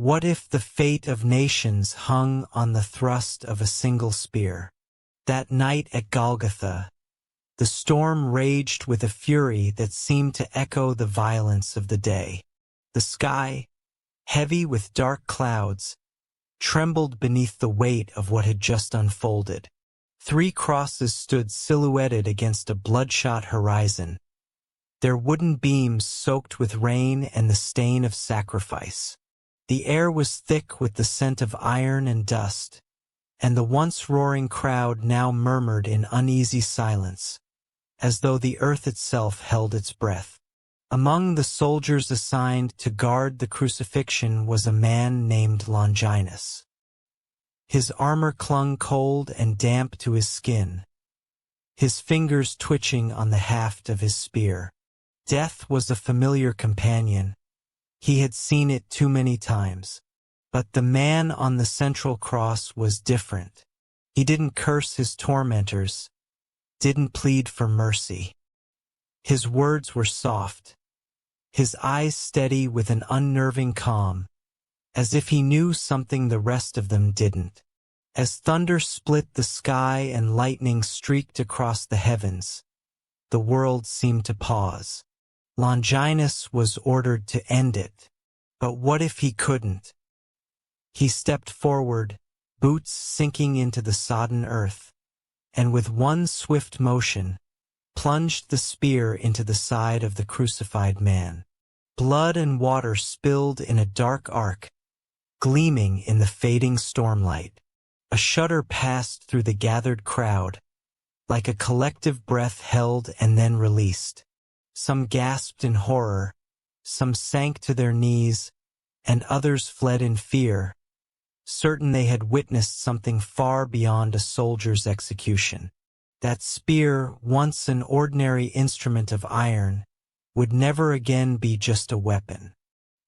What if the fate of nations hung on the thrust of a single spear? That night at Golgotha, the storm raged with a fury that seemed to echo the violence of the day. The sky, heavy with dark clouds, trembled beneath the weight of what had just unfolded. 3 crosses stood silhouetted against a bloodshot horizon, their wooden beams soaked with rain and the stain of sacrifice. The air was thick with the scent of iron and dust, and the once roaring crowd now murmured in uneasy silence, as though the earth itself held its breath. Among the soldiers assigned to guard the crucifixion was a man named Longinus. His armor clung cold and damp to his skin, his fingers twitching on the haft of his spear. Death was a familiar companion. He had seen it too many times. But the man on the central cross was different. He didn't curse his tormentors, didn't plead for mercy. His words were soft, his eyes steady with an unnerving calm, as if he knew something the rest of them didn't. As thunder split the sky and lightning streaked across the heavens, the world seemed to pause. Longinus was ordered to end it. But what if he couldn't? He stepped forward, boots sinking into the sodden earth, and with one swift motion, plunged the spear into the side of the crucified man. Blood and water spilled in a dark arc, gleaming in the fading stormlight. A shudder passed through the gathered crowd, like a collective breath held and then released. Some gasped in horror, some sank to their knees, and others fled in fear, certain they had witnessed something far beyond a soldier's execution. That spear, once an ordinary instrument of iron, would never again be just a weapon.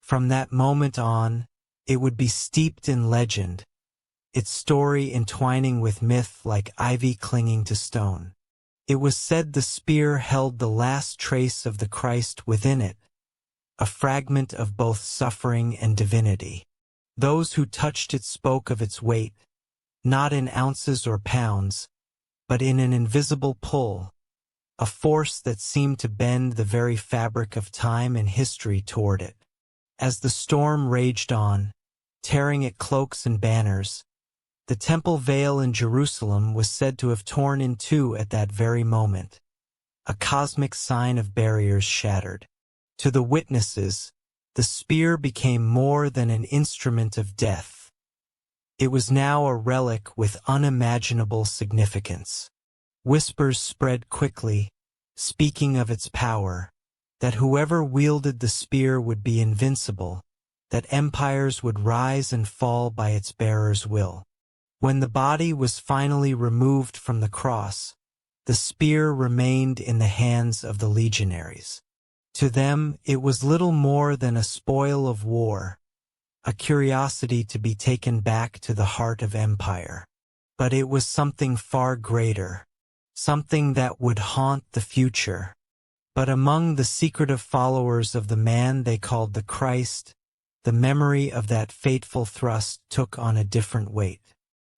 From that moment on, it would be steeped in legend, its story entwining with myth like ivy clinging to stone. It was said the spear held the last trace of the Christ within it, a fragment of both suffering and divinity. Those who touched it spoke of its weight, not in ounces or pounds, but in an invisible pull, a force that seemed to bend the very fabric of time and history toward it. As the storm raged on, tearing at cloaks and banners, the temple veil in Jerusalem was said to have torn in two at that very moment, a cosmic sign of barriers shattered. To the witnesses, the spear became more than an instrument of death. It was now a relic with unimaginable significance. Whispers spread quickly, speaking of its power, that whoever wielded the spear would be invincible, that empires would rise and fall by its bearer's will. When the body was finally removed from the cross, the spear remained in the hands of the legionaries. To them, it was little more than a spoil of war, a curiosity to be taken back to the heart of empire. But it was something far greater, something that would haunt the future. But among the secretive followers of the man they called the Christ, the memory of that fateful thrust took on a different weight.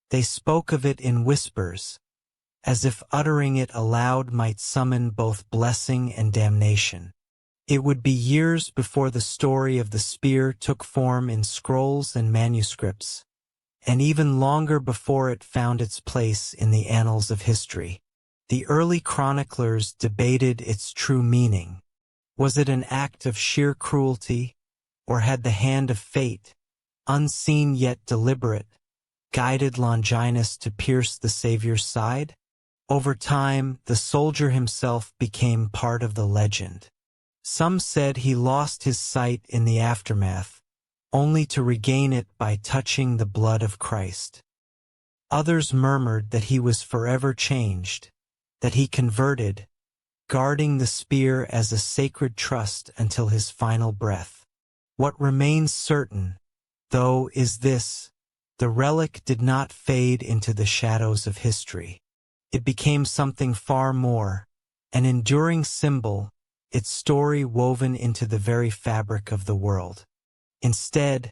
They spoke of it in whispers, as if uttering it aloud might summon both blessing and damnation. It would be years before the story of the spear took form in scrolls and manuscripts, and even longer before it found its place in the annals of history. The early chroniclers debated its true meaning. Was it an act of sheer cruelty, or had the hand of fate, unseen yet deliberate, guided Longinus to pierce the Savior's side? Over time, the soldier himself became part of the legend. Some said he lost his sight in the aftermath, only to regain it by touching the blood of Christ. Others murmured that he was forever changed, that he converted, guarding the spear as a sacred trust until his final breath. What remains certain, though, is this: the relic did not fade into the shadows of history. It became something far more, an enduring symbol, its story woven into the very fabric of the world. Instead,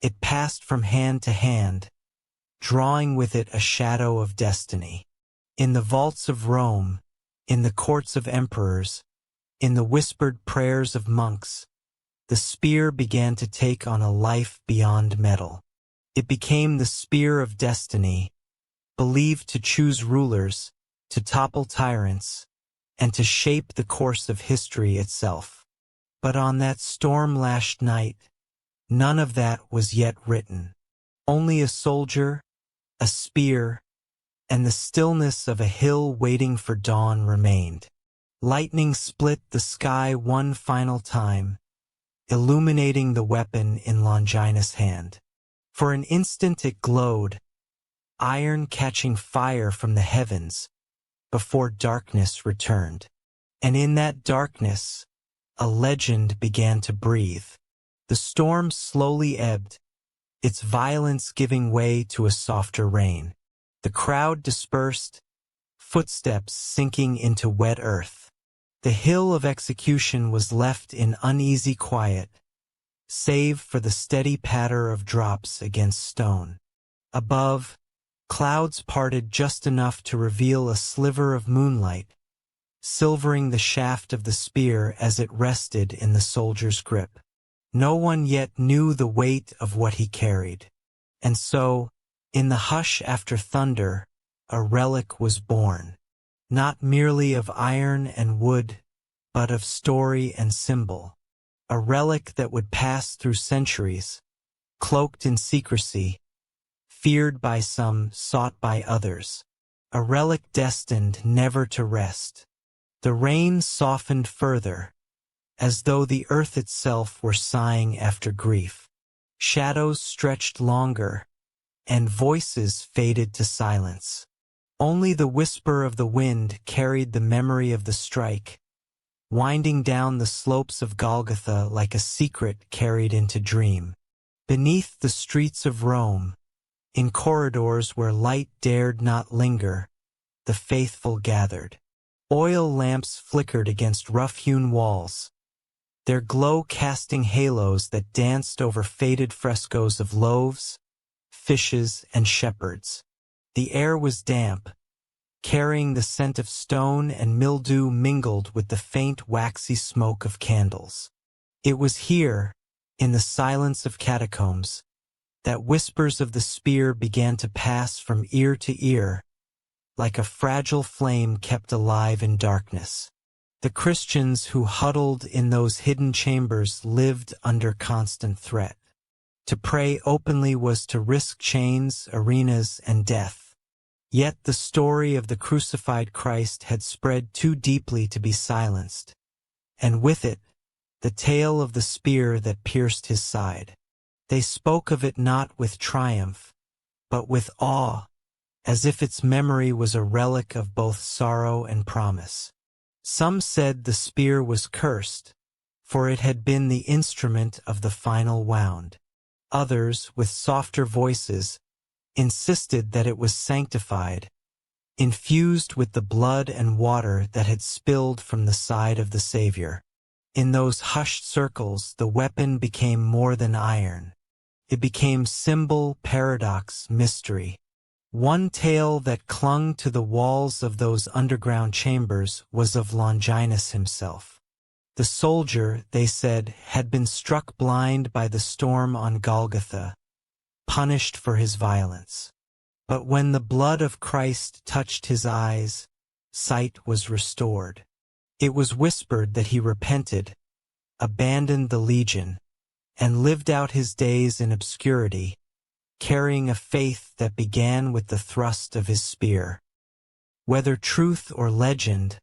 It passed from hand to hand, drawing with it a shadow of destiny. In the vaults of Rome, in the courts of emperors, in the whispered prayers of monks, the spear began to take on a life beyond metal. It became the spear of destiny, believed to choose rulers, to topple tyrants, and to shape the course of history itself. But on that storm-lashed night, none of that was yet written. Only a soldier, a spear, and the stillness of a hill waiting for dawn remained. Lightning split the sky one final time, illuminating the weapon in Longinus' hand. For an instant it glowed, iron catching fire from the heavens, before darkness returned. And in that darkness, a legend began to breathe. The storm slowly ebbed, its violence giving way to a softer rain. The crowd dispersed, footsteps sinking into wet earth. The hill of execution was left in uneasy quiet, save for the steady patter of drops against stone. Above, clouds parted just enough to reveal a sliver of moonlight, silvering the shaft of the spear as it rested in the soldier's grip. No one yet knew the weight of what he carried. And so, in the hush after thunder, a relic was born, not merely of iron and wood, but of story and symbol. A relic that would pass through centuries, cloaked in secrecy, feared by some, sought by others. A relic destined never to rest. The rain softened further, as though the earth itself were sighing after grief. Shadows stretched longer, and voices faded to silence. Only the whisper of the wind carried the memory of the strike, winding down the slopes of Golgotha like a secret carried into dream. Beneath the streets of Rome, in corridors where light dared not linger, the faithful gathered. Oil lamps flickered against rough-hewn walls, their glow casting halos that danced over faded frescoes of loaves, fishes, and shepherds. The air was damp, carrying the scent of stone and mildew mingled with the faint waxy smoke of candles. It was here, in the silence of catacombs, that whispers of the spear began to pass from ear to ear, like a fragile flame kept alive in darkness. The Christians who huddled in those hidden chambers lived under constant threat. To pray openly was to risk chains, arenas, and death. Yet the story of the crucified Christ had spread too deeply to be silenced, and with it, the tale of the spear that pierced his side. They spoke of it not with triumph, but with awe, as if its memory was a relic of both sorrow and promise. Some said the spear was cursed, for it had been the instrument of the final wound. Others, with softer voices, insisted that it was sanctified, infused with the blood and water that had spilled from the side of the Savior. In those hushed circles, the weapon became more than iron. It became symbol, paradox, mystery. One tale that clung to the walls of those underground chambers was of Longinus himself. The soldier, they said, had been struck blind by the storm on Golgotha, punished for his violence. But when the blood of Christ touched his eyes, sight was restored. It was whispered that he repented, abandoned the legion, and lived out his days in obscurity, carrying a faith that began with the thrust of his spear. Whether truth or legend,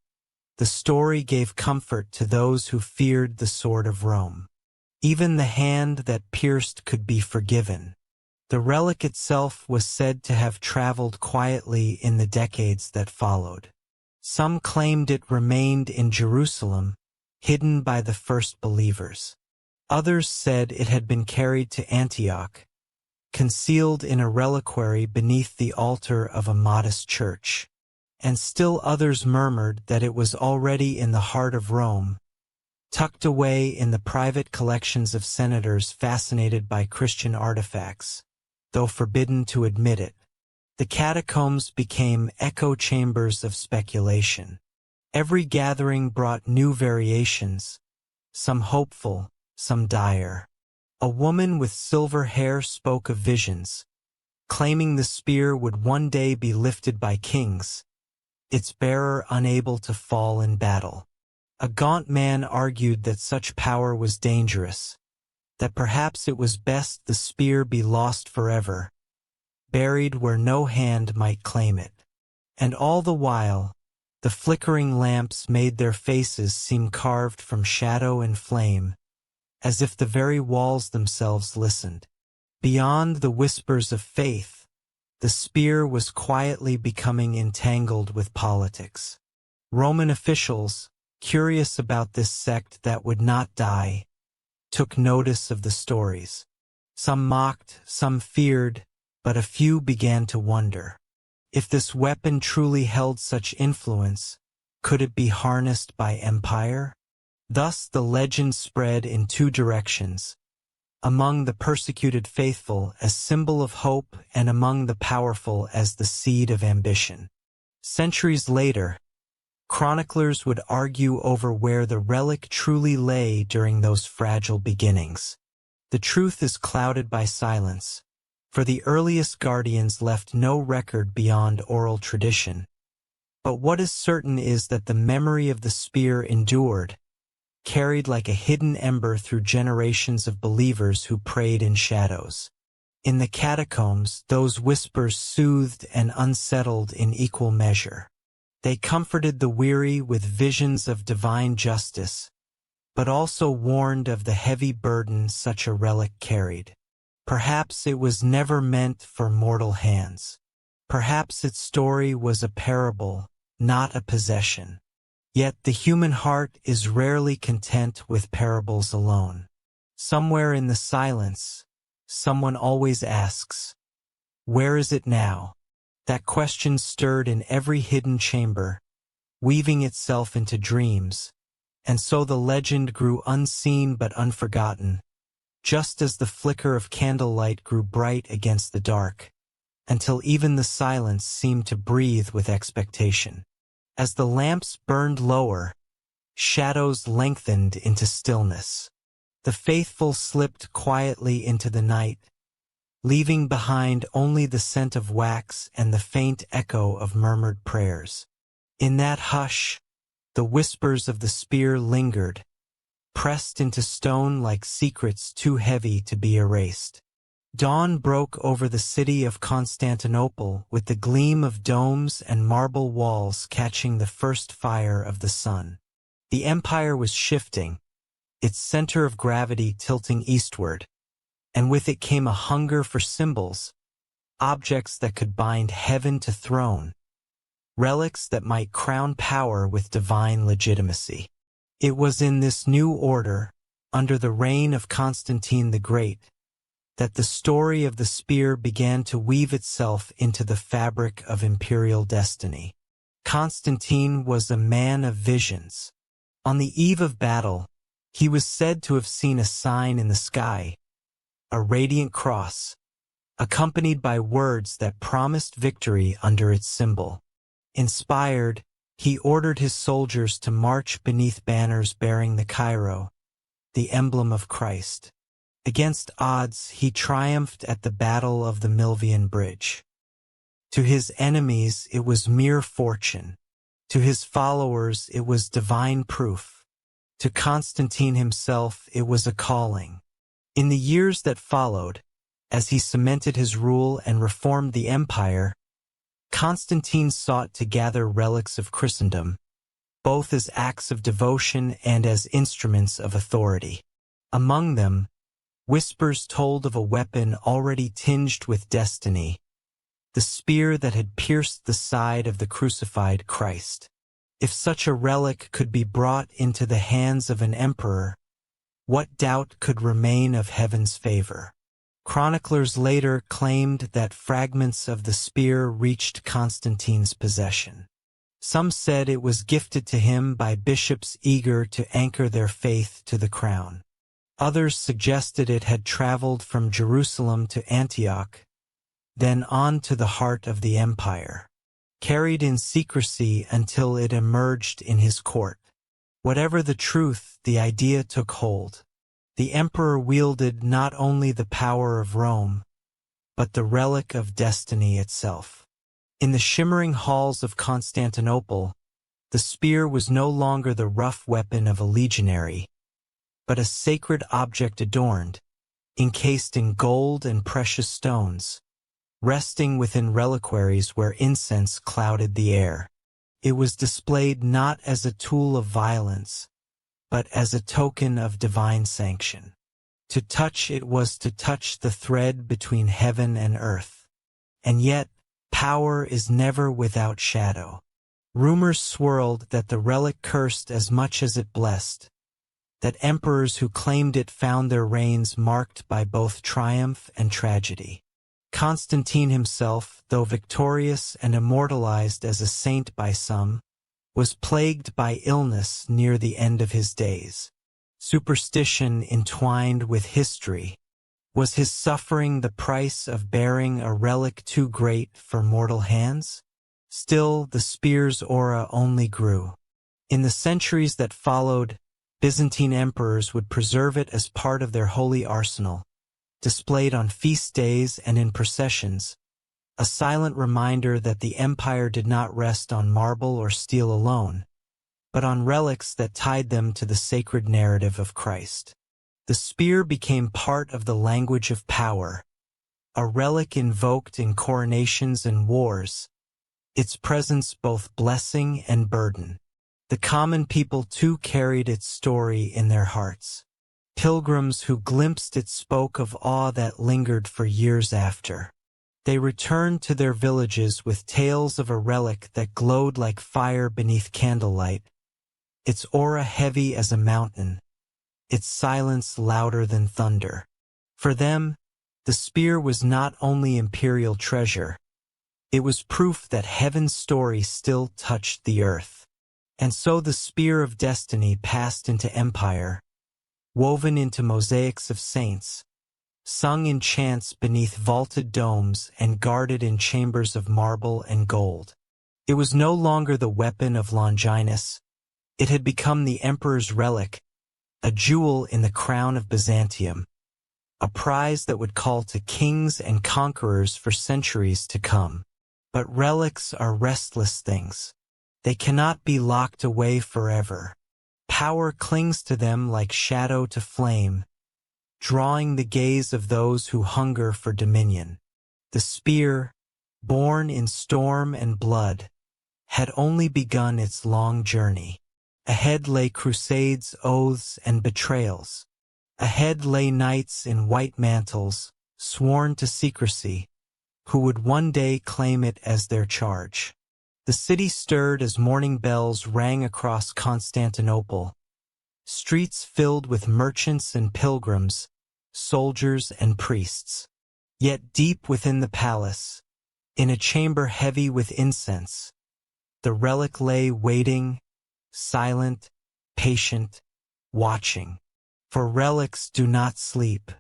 the story gave comfort to those who feared the sword of Rome. Even the hand that pierced could be forgiven. The relic itself was said to have traveled quietly in the decades that followed. Some claimed it remained in Jerusalem, hidden by the first believers. Others said it had been carried to Antioch, concealed in a reliquary beneath the altar of a modest church. And still others murmured that it was already in the heart of Rome, tucked away in the private collections of senators fascinated by Christian artifacts, though forbidden to admit it. The catacombs became echo chambers of speculation. Every gathering brought new variations, some hopeful, some dire. A woman with silver hair spoke of visions, claiming the spear would one day be lifted by kings, its bearer unable to fall in battle. A gaunt man argued that such power was dangerous, that perhaps it was best the spear be lost forever, buried where no hand might claim it. And all the while, the flickering lamps made their faces seem carved from shadow and flame, as if the very walls themselves listened. Beyond the whispers of faith, the spear was quietly becoming entangled with politics. Roman officials, curious about this sect that would not die, took notice of the stories. Some mocked, some feared, but a few began to wonder. If this weapon truly held such influence, could it be harnessed by empire? Thus the legend spread in two directions, among the persecuted faithful as symbol of hope and among the powerful as the seed of ambition. Centuries later, chroniclers would argue over where the relic truly lay during those fragile beginnings. The truth is clouded by silence, for the earliest guardians left no record beyond oral tradition. But what is certain is that the memory of the spear endured, carried like a hidden ember through generations of believers who prayed in shadows. In the catacombs, those whispers soothed and unsettled in equal measure. They comforted the weary with visions of divine justice, but also warned of the heavy burden such a relic carried. Perhaps it was never meant for mortal hands. Perhaps its story was a parable, not a possession. Yet the human heart is rarely content with parables alone. Somewhere in the silence, someone always asks, "Where is it now?" That question stirred in every hidden chamber, weaving itself into dreams, and so the legend grew unseen but unforgotten, just as the flicker of candlelight grew bright against the dark, until even the silence seemed to breathe with expectation. As the lamps burned lower, shadows lengthened into stillness. The faithful slipped quietly into the night, leaving behind only the scent of wax and the faint echo of murmured prayers. In that hush, the whispers of the spear lingered, pressed into stone like secrets too heavy to be erased. Dawn broke over the city of Constantinople with the gleam of domes and marble walls catching the first fire of the sun. The empire was shifting, its center of gravity tilting eastward, and with it came a hunger for symbols, objects that could bind heaven to throne, relics that might crown power with divine legitimacy. It was in this new order, under the reign of Constantine the Great, that the story of the spear began to weave itself into the fabric of imperial destiny. Constantine was a man of visions. On the eve of battle, he was said to have seen a sign in the sky, a radiant cross, accompanied by words that promised victory under its symbol. Inspired, he ordered his soldiers to march beneath banners bearing the Cairo, the emblem of Christ. Against odds, he triumphed at the Battle of the Milvian Bridge. To his enemies, it was mere fortune. To his followers, it was divine proof. To Constantine himself, it was a calling. In the years that followed, as he cemented his rule and reformed the empire, Constantine sought to gather relics of Christendom, both as acts of devotion and as instruments of authority. Among them, whispers told of a weapon already tinged with destiny, the spear that had pierced the side of the crucified Christ. If such a relic could be brought into the hands of an emperor, what doubt could remain of heaven's favor? Chroniclers later claimed that fragments of the spear reached Constantine's possession. Some said it was gifted to him by bishops eager to anchor their faith to the crown. Others suggested it had traveled from Jerusalem to Antioch, then on to the heart of the empire, carried in secrecy until it emerged in his court. Whatever the truth, the idea took hold. The emperor wielded not only the power of Rome, but the relic of destiny itself. In the shimmering halls of Constantinople, the spear was no longer the rough weapon of a legionary, but a sacred object adorned, encased in gold and precious stones, resting within reliquaries where incense clouded the air. It was displayed not as a tool of violence, but as a token of divine sanction. To touch it was to touch the thread between heaven and earth. And yet, power is never without shadow. Rumors swirled that the relic cursed as much as it blessed, that emperors who claimed it found their reigns marked by both triumph and tragedy. Constantine himself, though victorious and immortalized as a saint by some, was plagued by illness near the end of his days. Superstition entwined with history. Was his suffering the price of bearing a relic too great for mortal hands? Still, the spear's aura only grew. In the centuries that followed, Byzantine emperors would preserve it as part of their holy arsenal, displayed on feast days and in processions, a silent reminder that the empire did not rest on marble or steel alone, but on relics that tied them to the sacred narrative of Christ. The spear became part of the language of power, a relic invoked in coronations and wars, its presence both blessing and burden. The common people too carried its story in their hearts. Pilgrims who glimpsed it spoke of awe that lingered for years after. They returned to their villages with tales of a relic that glowed like fire beneath candlelight, its aura heavy as a mountain, its silence louder than thunder. For them, the spear was not only imperial treasure, it was proof that heaven's story still touched the earth. And so the spear of destiny passed into empire, woven into mosaics of saints, sung in chants beneath vaulted domes and guarded in chambers of marble and gold. It was no longer the weapon of Longinus. It had become the emperor's relic, a jewel in the crown of Byzantium, a prize that would call to kings and conquerors for centuries to come. But relics are restless things. They cannot be locked away forever. Power clings to them like shadow to flame, drawing the gaze of those who hunger for dominion. The spear, born in storm and blood, had only begun its long journey. Ahead lay crusades, oaths, and betrayals. Ahead lay knights in white mantles, sworn to secrecy, who would one day claim it as their charge. The city stirred as morning bells rang across Constantinople, streets filled with merchants and pilgrims, soldiers and priests. Yet deep within the palace, in a chamber heavy with incense, the relic lay waiting, silent, patient, watching. For relics do not sleep.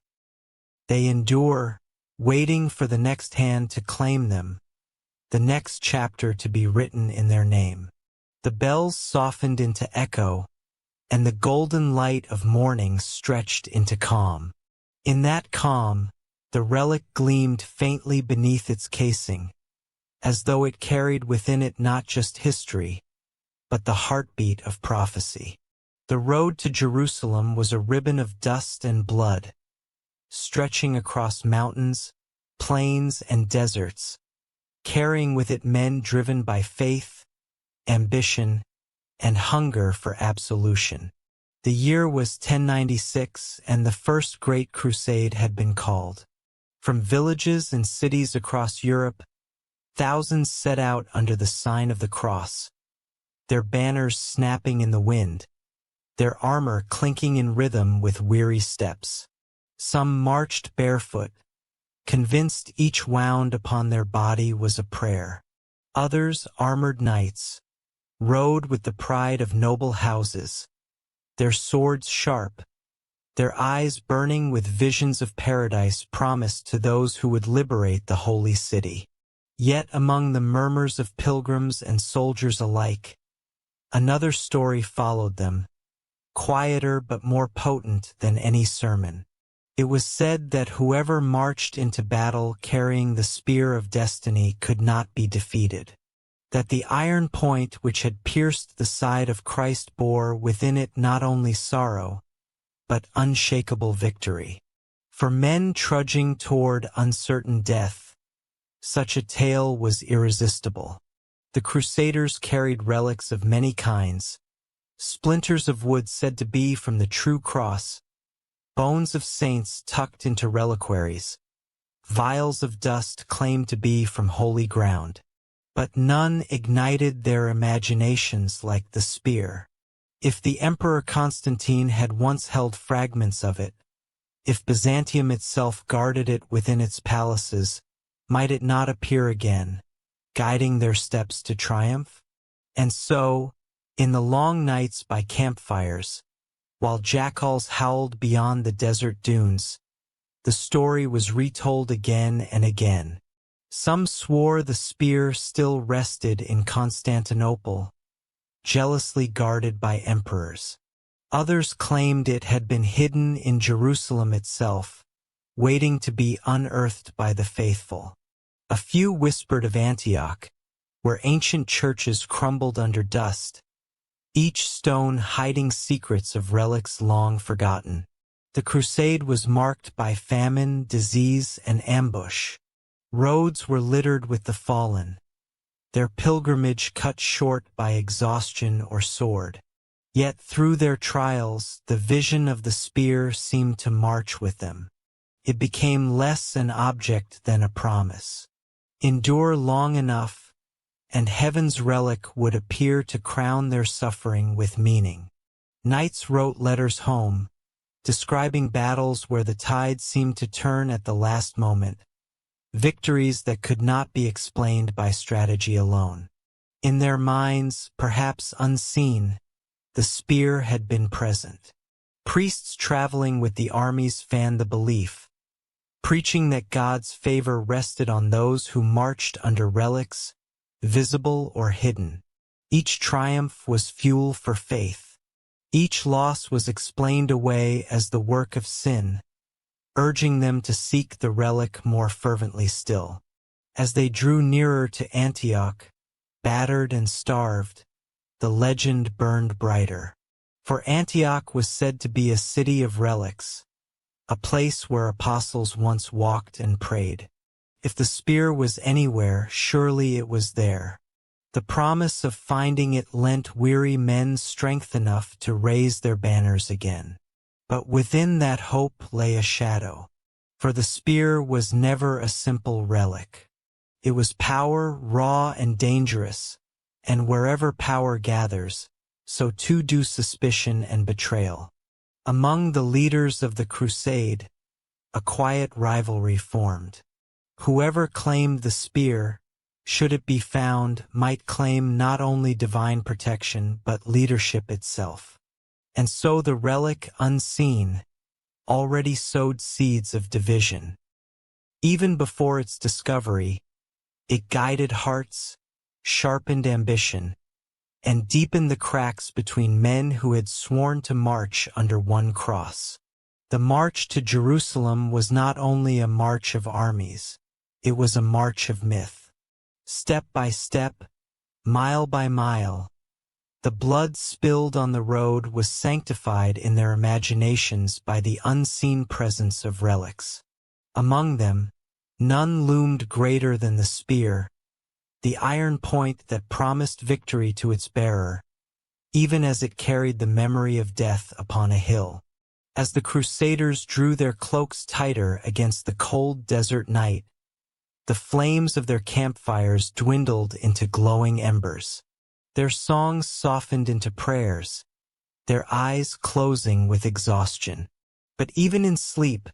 They endure, waiting for the next hand to claim them, the next chapter to be written in their name. The bells softened into echo, and the golden light of morning stretched into calm. In that calm, the relic gleamed faintly beneath its casing, as though it carried within it not just history, but the heartbeat of prophecy. The road to Jerusalem was a ribbon of dust and blood, stretching across mountains, plains, and deserts, carrying with it men driven by faith, ambition, and hunger for absolution. The year was 1096, and the First Great Crusade had been called. From villages and cities across Europe, thousands set out under the sign of the cross, their banners snapping in the wind, their armor clinking in rhythm with weary steps. Some marched barefoot, convinced each wound upon their body was a prayer. Others, armored knights, rode with the pride of noble houses, their swords sharp, their eyes burning with visions of paradise promised to those who would liberate the holy city. Yet among the murmurs of pilgrims and soldiers alike, another story followed them, quieter but more potent than any sermon. It was said that whoever marched into battle carrying the spear of destiny could not be defeated, that the iron point which had pierced the side of Christ bore within it not only sorrow, but unshakable victory. For men trudging toward uncertain death, such a tale was irresistible. The Crusaders carried relics of many kinds, splinters of wood said to be from the true cross, bones of saints tucked into reliquaries, vials of dust claimed to be from holy ground. But none ignited their imaginations like the spear. If the Emperor Constantine had once held fragments of it, if Byzantium itself guarded it within its palaces, might it not appear again, guiding their steps to triumph? And so, in the long nights by campfires, while jackals howled beyond the desert dunes, the story was retold again and again. Some swore the spear still rested in Constantinople, jealously guarded by emperors. Others claimed it had been hidden in Jerusalem itself, waiting to be unearthed by the faithful. A few whispered of Antioch, where ancient churches crumbled under dust, each stone hiding secrets of relics long forgotten. The crusade was marked by famine, disease, and ambush. Roads were littered with the fallen, their pilgrimage cut short by exhaustion or sword. Yet through their trials, the vision of the spear seemed to march with them. It became less an object than a promise. Endure long enough, and heaven's relic would appear to crown their suffering with meaning. Knights wrote letters home, describing battles where the tide seemed to turn at the last moment, victories that could not be explained by strategy alone. In their minds, perhaps unseen, the spear had been present. Priests traveling with the armies fanned the belief, preaching that God's favor rested on those who marched under relics, visible or hidden. Each triumph was fuel for faith. Each loss was explained away as the work of sin, urging them to seek the relic more fervently still. As they drew nearer to Antioch, battered and starved, the legend burned brighter. For Antioch was said to be a city of relics, a place where apostles once walked and prayed. If the spear was anywhere, surely it was there. The promise of finding it lent weary men strength enough to raise their banners again. But within that hope lay a shadow, for the spear was never a simple relic. It was power, raw and dangerous, and wherever power gathers, so too do suspicion and betrayal. Among the leaders of the crusade, a quiet rivalry formed. Whoever claimed the spear, should it be found, might claim not only divine protection but leadership itself. And so the relic, unseen, already sowed seeds of division. Even before its discovery, it guided hearts, sharpened ambition, and deepened the cracks between men who had sworn to march under one cross. The march to Jerusalem was not only a march of armies, it was a march of myth. Step by step, mile by mile, the blood spilled on the road was sanctified in their imaginations by the unseen presence of relics. Among them, none loomed greater than the spear, the iron point that promised victory to its bearer, even as it carried the memory of death upon a hill. As the Crusaders drew their cloaks tighter against the cold desert night, the flames of their campfires dwindled into glowing embers. Their songs softened into prayers, their eyes closing with exhaustion. But even in sleep,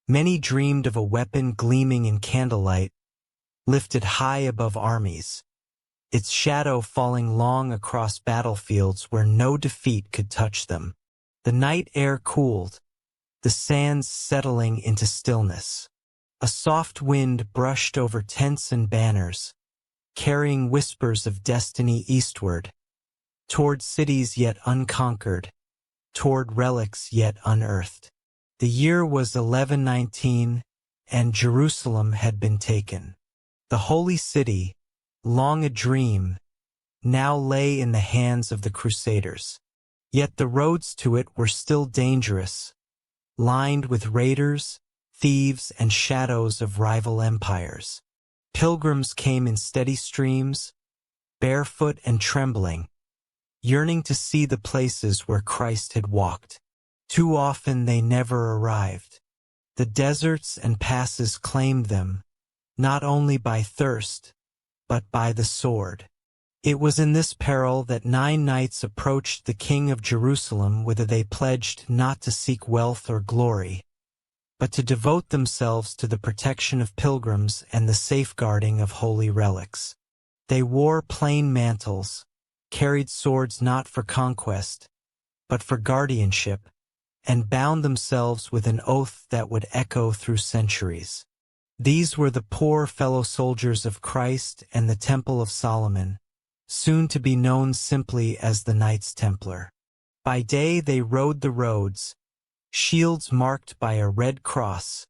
many dreamed of a weapon gleaming in candlelight, lifted high above armies. its shadow falling long across battlefields where no defeat could touch them. The night air cooled, the sands settling into stillness. A soft wind brushed over tents and banners, carrying whispers of destiny eastward, toward cities yet unconquered, toward relics yet unearthed. The year was 1119, and Jerusalem had been taken. The holy city, long a dream, now lay in the hands of the Crusaders. Yet the roads to it were still dangerous, lined with raiders, thieves, and shadows of rival empires. Pilgrims came in steady streams, barefoot and trembling, yearning to see the places where Christ had walked. Too often they never arrived. The deserts and passes claimed them, not only by thirst, but by the sword. It was in this peril that 9 knights approached the king of Jerusalem, whither they pledged not to seek wealth or glory, but to devote themselves to the protection of pilgrims and the safeguarding of holy relics. They wore plain mantles, carried swords not for conquest, but for guardianship, and bound themselves with an oath that would echo through centuries. These were the poor fellow soldiers of Christ and the Temple of Solomon, soon to be known simply as the Knights Templar. By day they rode the roads, shields marked by a red cross,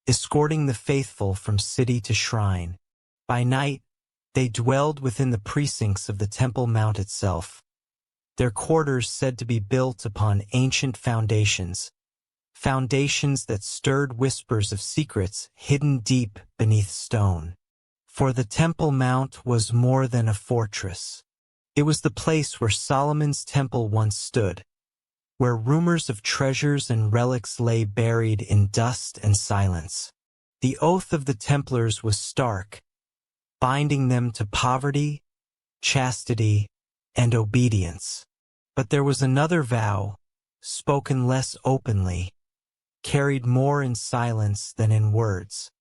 escorting the faithful from city to shrine. By night, they dwelled within the precincts of the Temple Mount itself, their quarters said to be built upon ancient foundations, foundations that stirred whispers of secrets hidden deep beneath stone. For the Temple Mount was more than a fortress. It was the place where Solomon's temple once stood, where rumors of treasures and relics lay buried in dust and silence. The oath of the Templars was stark, binding them to poverty, chastity, and obedience. But there was another vow, spoken less openly, carried more in silence than in words.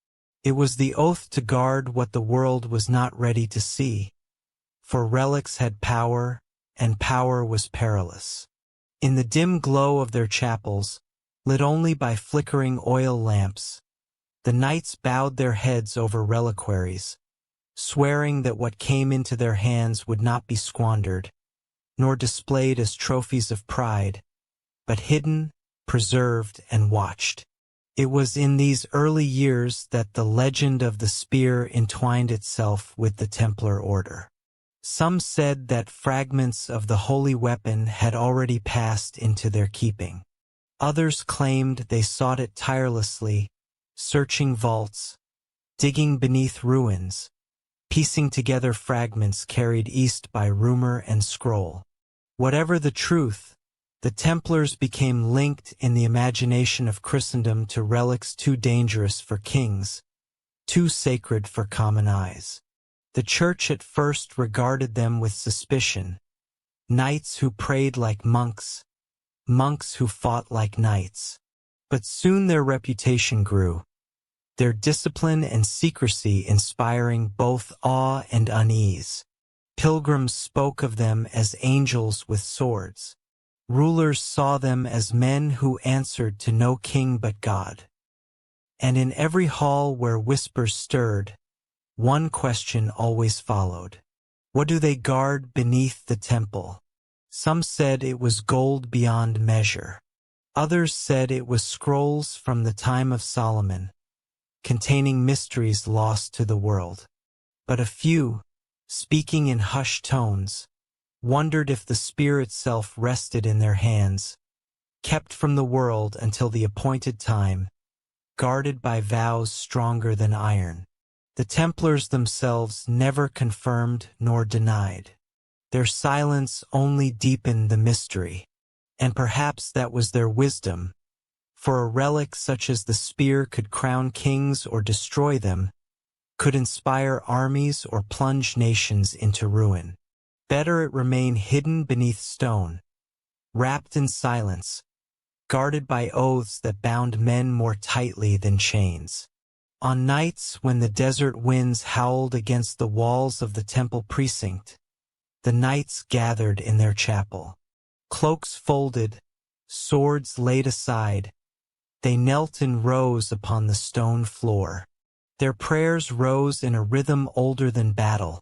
It was the oath to guard what the world was not ready to see, for relics had power, and power was perilous. In the dim glow of their chapels, lit only by flickering oil lamps, the knights bowed their heads over reliquaries, swearing that what came into their hands would not be squandered, nor displayed as trophies of pride, but hidden, preserved, and watched. It was in these early years that the legend of the spear entwined itself with the Templar order. Some said that fragments of the holy weapon had already passed into their keeping. Others claimed they sought it tirelessly, searching vaults, digging beneath ruins, piecing together fragments carried east by rumor and scroll. Whatever the truth, the Templars became linked in the imagination of Christendom to relics too dangerous for kings, too sacred for common eyes. The Church at first regarded them with suspicion, knights who prayed like monks, monks who fought like knights. But soon their reputation grew, their discipline and secrecy inspiring both awe and unease. Pilgrims spoke of them as angels with swords. Rulers saw them as men who answered to no king but God. And in every hall where whispers stirred, one question always followed. What do they guard beneath the temple? Some said it was gold beyond measure. Others said it was scrolls from the time of Solomon, containing mysteries lost to the world. But a few, speaking in hushed tones, wondered if the spear itself rested in their hands, kept from the world until the appointed time, guarded by vows stronger than iron. The Templars themselves never confirmed nor denied. Their silence only deepened the mystery, and perhaps that was their wisdom, for a relic such as the spear could crown kings or destroy them, could inspire armies or plunge nations into ruin. Better it remain hidden beneath stone, wrapped in silence, guarded by oaths that bound men more tightly than chains. On nights when the desert winds howled against the walls of the temple precinct, the knights gathered in their chapel. Cloaks folded, swords laid aside, they knelt in rows upon the stone floor. Their prayers rose in a rhythm older than battle,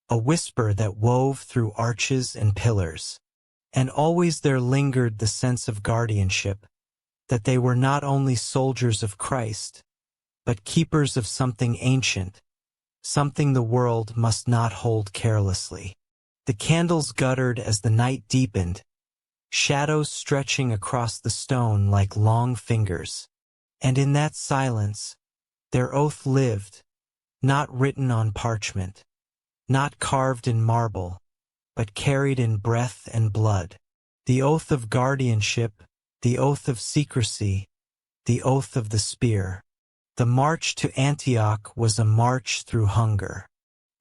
a whisper that wove through arches and pillars. And always there lingered the sense of guardianship, that they were not only soldiers of Christ, but keepers of something ancient, something the world must not hold carelessly. The candles guttered as the night deepened, shadows stretching across the stone like long fingers. And in that silence, their oath lived, not written on parchment, not carved in marble, but carried in breath and blood. The oath of guardianship, the oath of secrecy, the oath of the spear. The march to Antioch was a march through hunger.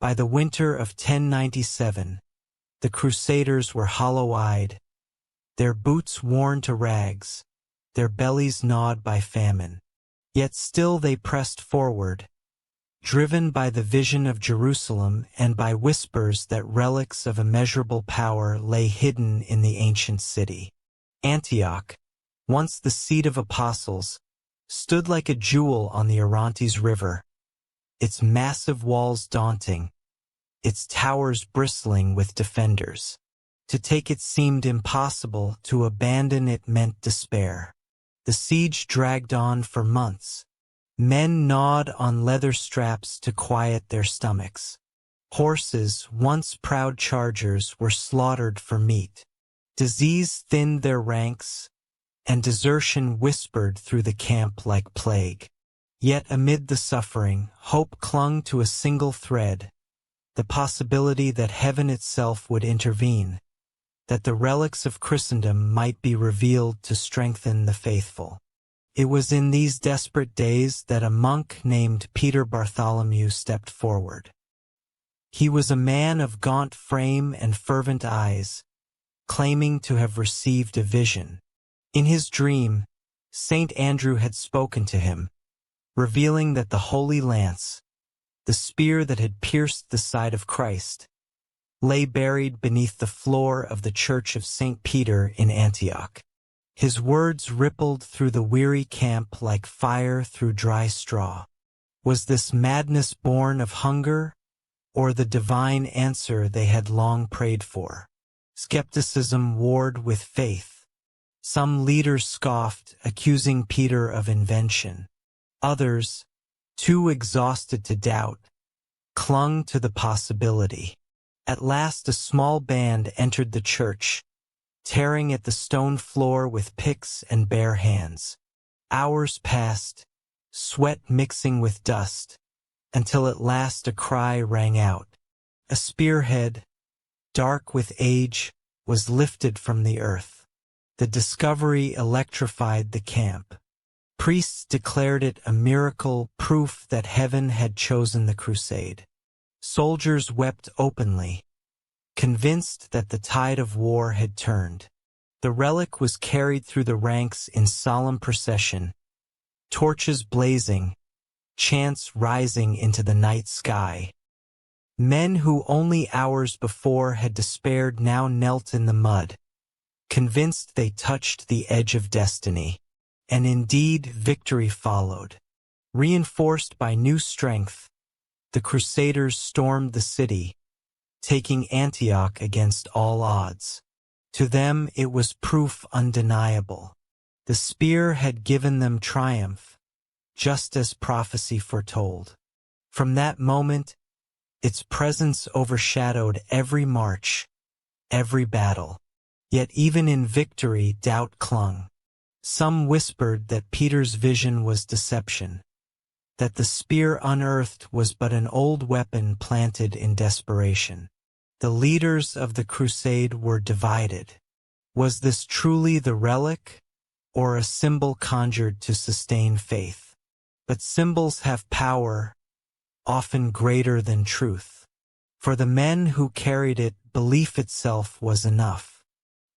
By the winter of 1097, the Crusaders were hollow-eyed, their boots worn to rags, their bellies gnawed by famine. Yet still they pressed forward, driven by the vision of Jerusalem and by whispers that relics of immeasurable power lay hidden in the ancient city. Antioch, once the seat of apostles, stood like a jewel on the Orontes River, its massive walls daunting, its towers bristling with defenders. To take it seemed impossible, to abandon it meant despair. The siege dragged on for months. Men gnawed on leather straps to quiet their stomachs. Horses, once proud chargers, were slaughtered for meat. Disease thinned their ranks, and desertion whispered through the camp like plague. Yet amid the suffering, hope clung to a single thread, the possibility that heaven itself would intervene, that the relics of Christendom might be revealed to strengthen the faithful. It was in these desperate days that a monk named Peter Bartholomew stepped forward. He was a man of gaunt frame and fervent eyes, claiming to have received a vision. In his dream, Saint Andrew had spoken to him, revealing that the Holy Lance, the spear that had pierced the side of Christ, lay buried beneath the floor of the Church of St. Peter in Antioch. His words rippled through the weary camp like fire through dry straw. Was this madness born of hunger, or the divine answer they had long prayed for? Skepticism warred with faith. Some leaders scoffed, accusing Peter of invention. Others, too exhausted to doubt, clung to the possibility. At last a small band entered the church, tearing at the stone floor with picks and bare hands. Hours passed, sweat mixing with dust, until at last a cry rang out. A spearhead, dark with age, was lifted from the earth. The discovery electrified the camp. Priests declared it a miracle, proof that heaven had chosen the crusade. Soldiers wept openly, convinced that the tide of war had turned. The relic was carried through the ranks in solemn procession, torches blazing, chants rising into the night sky. Men who only hours before had despaired now knelt in the mud, convinced they touched the edge of destiny. And indeed, victory followed. Reinforced by new strength, the Crusaders stormed the city, taking Antioch against all odds. To them it was proof undeniable. The spear had given them triumph, just as prophecy foretold. From that moment, its presence overshadowed every march, every battle. Yet even in victory doubt clung. Some whispered that Peter's vision was deception, that the spear unearthed was but an old weapon planted in desperation. The leaders of the crusade were divided. Was this truly the relic, or a symbol conjured to sustain faith? But symbols have power, often greater than truth. For the men who carried it, belief itself was enough.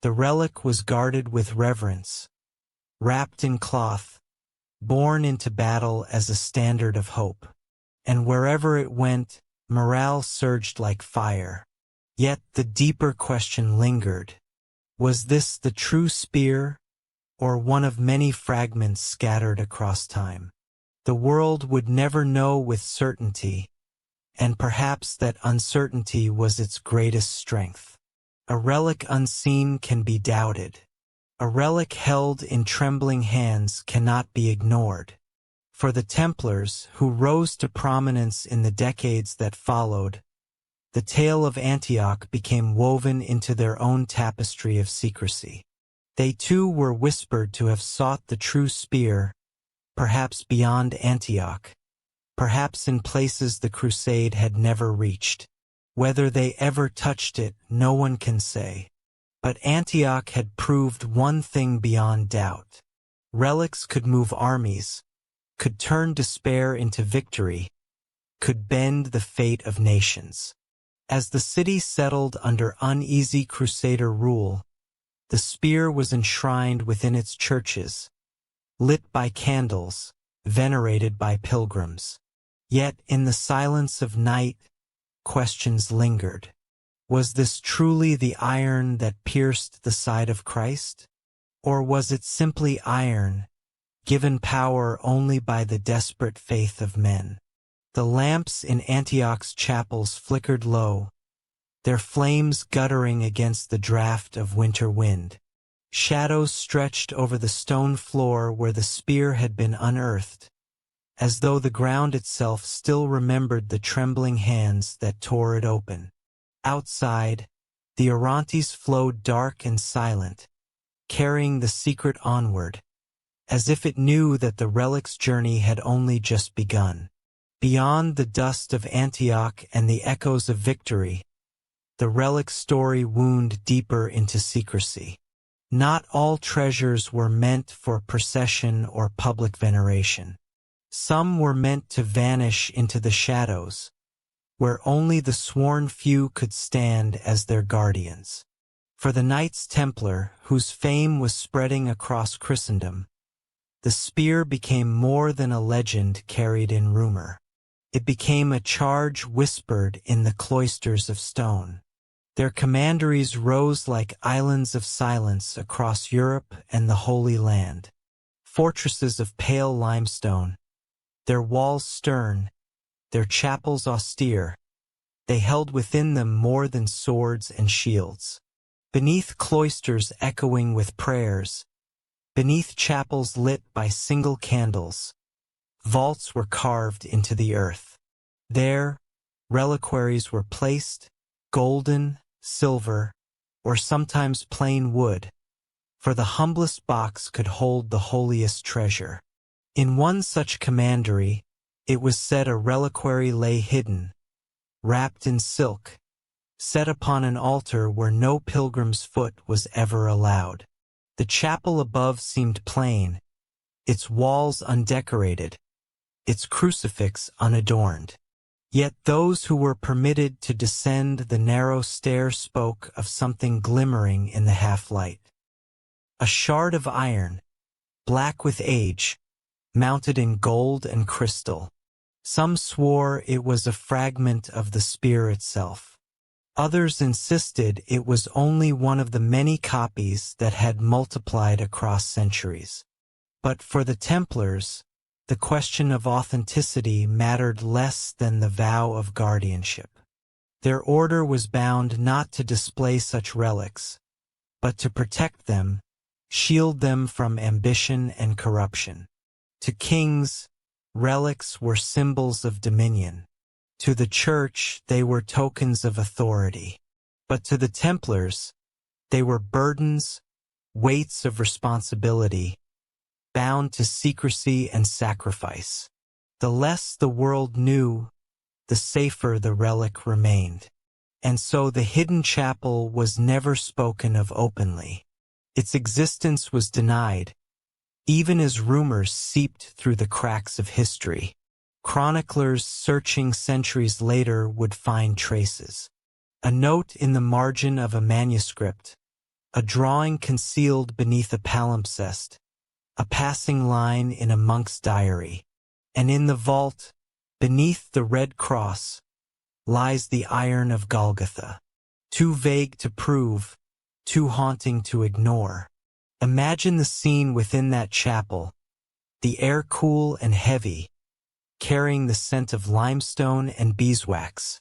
The relic was guarded with reverence, wrapped in cloth, borne into battle as a standard of hope. And wherever it went, morale surged like fire. Yet the deeper question lingered. Was this the true spear, or one of many fragments scattered across time? The world would never know with certainty, and perhaps that uncertainty was its greatest strength. A relic unseen can be doubted. A relic held in trembling hands cannot be ignored. For the Templars, who rose to prominence in the decades that followed, the tale of Antioch became woven into their own tapestry of secrecy. They too were whispered to have sought the true spear, perhaps beyond Antioch, perhaps in places the crusade had never reached. Whether they ever touched it, no one can say. But Antioch had proved one thing beyond doubt. Relics could move armies, could turn despair into victory, could bend the fate of nations. As the city settled under uneasy Crusader rule, the spear was enshrined within its churches, lit by candles, venerated by pilgrims. Yet in the silence of night, questions lingered. Was this truly the iron that pierced the side of Christ? Or was it simply iron, given power only by the desperate faith of men? The lamps in Antioch's chapels flickered low, their flames guttering against the draught of winter wind. Shadows stretched over the stone floor where the spear had been unearthed, as though the ground itself still remembered the trembling hands that tore it open. Outside, the Orontes flowed dark and silent, carrying the secret onward, as if it knew that the relic's journey had only just begun. Beyond the dust of Antioch and the echoes of victory, the relic's story wound deeper into secrecy. Not all treasures were meant for procession or public veneration. Some were meant to vanish into the shadows, where only the sworn few could stand as their guardians. For the Knights Templar, whose fame was spreading across Christendom, the spear became more than a legend carried in rumor. It became a charge whispered in the cloisters of stone. Their commanderies rose like islands of silence across Europe and the Holy Land. Fortresses of pale limestone, their walls stern, their chapels austere, they held within them more than swords and shields. Beneath cloisters echoing with prayers, beneath chapels lit by single candles, vaults were carved into the earth. There, reliquaries were placed, golden, silver, or sometimes plain wood, for the humblest box could hold the holiest treasure. In one such commandery, it was said a reliquary lay hidden, wrapped in silk, set upon an altar where no pilgrim's foot was ever allowed. The chapel above seemed plain, its walls undecorated, its crucifix unadorned. Yet those who were permitted to descend the narrow stair spoke of something glimmering in the half-light. A shard of iron, black with age, mounted in gold and crystal. Some swore it was a fragment of the spear itself. Others insisted it was only one of the many copies that had multiplied across centuries. But for the Templars, the question of authenticity mattered less than the vow of guardianship. Their order was bound not to display such relics, but to protect them, shield them from ambition and corruption. To kings, relics were symbols of dominion. To the Church, they were tokens of authority. But to the Templars, they were burdens, weights of responsibility, bound to secrecy and sacrifice. The less the world knew, the safer the relic remained. And so the hidden chapel was never spoken of openly. Its existence was denied, even as rumors seeped through the cracks of history. Chroniclers searching centuries later would find traces. A note in the margin of a manuscript, a drawing concealed beneath a palimpsest, a passing line in a monk's diary. And in the vault, beneath the red cross, lies the iron of Golgotha. Too vague to prove, too haunting to ignore. Imagine the scene within that chapel, the air cool and heavy, carrying the scent of limestone and beeswax.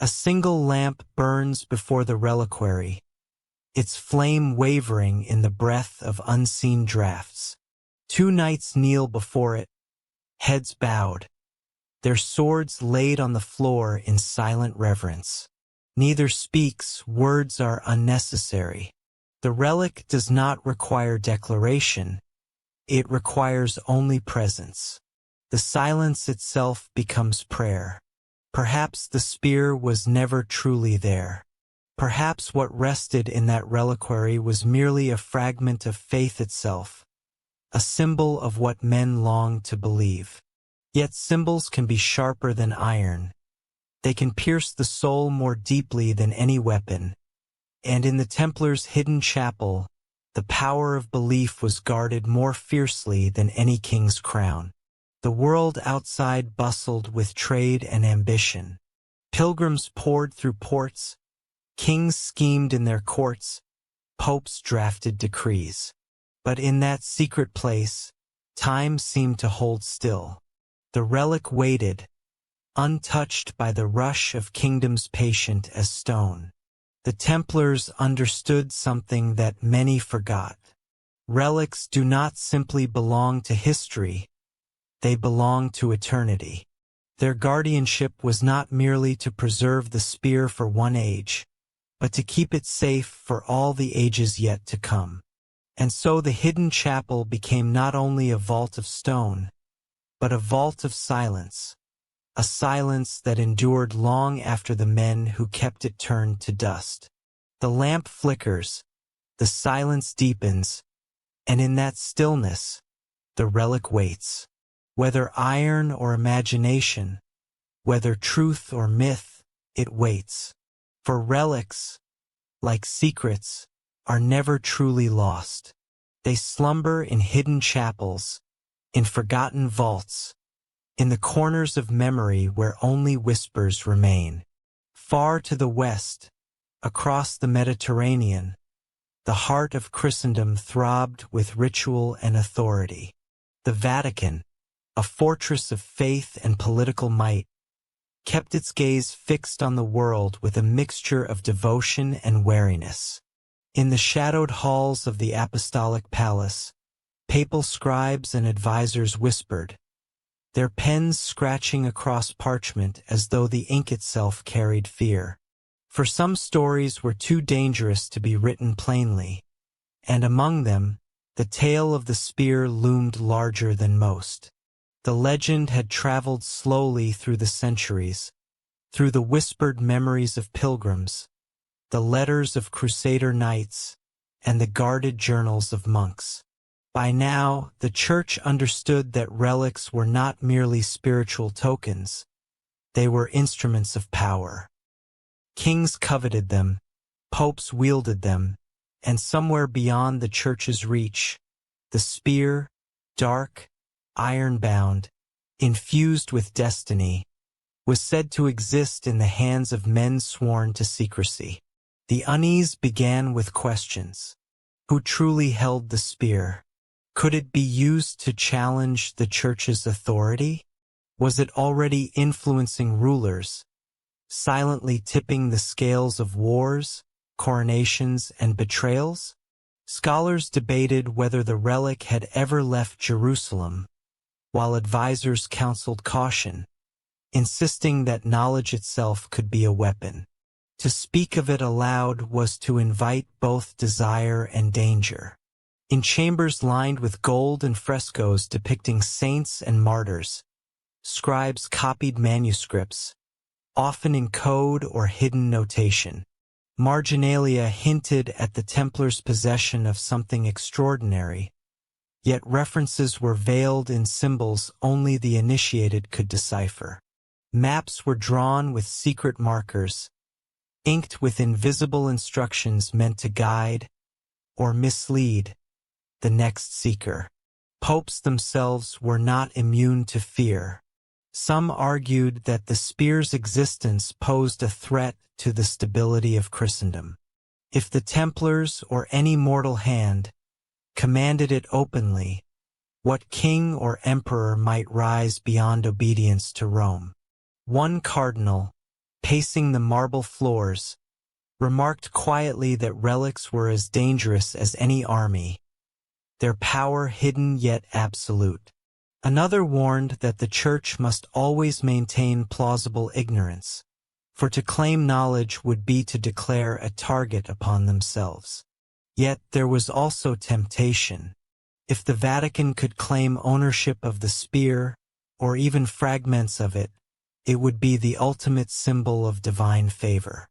A single lamp burns before the reliquary, its flame wavering in the breath of unseen drafts. 2 knights kneel before it, heads bowed, their swords laid on the floor in silent reverence. Neither speaks, words are unnecessary. The relic does not require declaration, it requires only presence. The silence itself becomes prayer. Perhaps the spear was never truly there. Perhaps what rested in that reliquary was merely a fragment of faith itself, a symbol of what men long to believe. Yet symbols can be sharper than iron. They can pierce the soul more deeply than any weapon. And in the Templars' hidden chapel, the power of belief was guarded more fiercely than any king's crown. The world outside bustled with trade and ambition. Pilgrims poured through ports, kings schemed in their courts, popes drafted decrees. But in that secret place, time seemed to hold still. The relic waited, untouched by the rush of kingdoms patient as stone. The Templars understood something that many forgot. Relics do not simply belong to history, they belong to eternity. Their guardianship was not merely to preserve the spear for one age, but to keep it safe for all the ages yet to come. And so the hidden chapel became not only a vault of stone, but a vault of silence, a silence that endured long after the men who kept it turned to dust. The lamp flickers, the silence deepens, and in that stillness, the relic waits. Whether iron or imagination, whether truth or myth, it waits. For relics, like secrets, are never truly lost. They slumber in hidden chapels, in forgotten vaults, in the corners of memory where only whispers remain. Far to the west, across the Mediterranean, the heart of Christendom throbbed with ritual and authority. The Vatican, a fortress of faith and political might, kept its gaze fixed on the world with a mixture of devotion and wariness. In the shadowed halls of the Apostolic Palace, papal scribes and advisors whispered, their pens scratching across parchment as though the ink itself carried fear. For some stories were too dangerous to be written plainly, and among them, the tale of the spear loomed larger than most. The legend had traveled slowly through the centuries, through the whispered memories of pilgrims, the letters of crusader knights, and the guarded journals of monks. By now, the Church understood that relics were not merely spiritual tokens, they were instruments of power. Kings coveted them, popes wielded them, and somewhere beyond the Church's reach, the spear, dark, iron-bound, infused with destiny, was said to exist in the hands of men sworn to secrecy. The unease began with questions. Who truly held the spear? Could it be used to challenge the Church's authority? Was it already influencing rulers, silently tipping the scales of wars, coronations, and betrayals? Scholars debated whether the relic had ever left Jerusalem, while advisors counseled caution, insisting that knowledge itself could be a weapon. To speak of it aloud was to invite both desire and danger. In chambers lined with gold and frescoes depicting saints and martyrs, scribes copied manuscripts, often in code or hidden notation. Marginalia hinted at the Templars' possession of something extraordinary, yet references were veiled in symbols only the initiated could decipher. Maps were drawn with secret markers, inked with invisible instructions meant to guide, or mislead, the next seeker. Popes themselves were not immune to fear. Some argued that the spear's existence posed a threat to the stability of Christendom. If the Templars or any mortal hand commanded it openly, what king or emperor might rise beyond obedience to Rome? One cardinal, pacing the marble floors, remarked quietly that relics were as dangerous as any army, their power hidden yet absolute. Another warned that the Church must always maintain plausible ignorance, for to claim knowledge would be to declare a target upon themselves. Yet there was also temptation. If the Vatican could claim ownership of the spear, or even fragments of it, it would be the ultimate symbol of divine favor.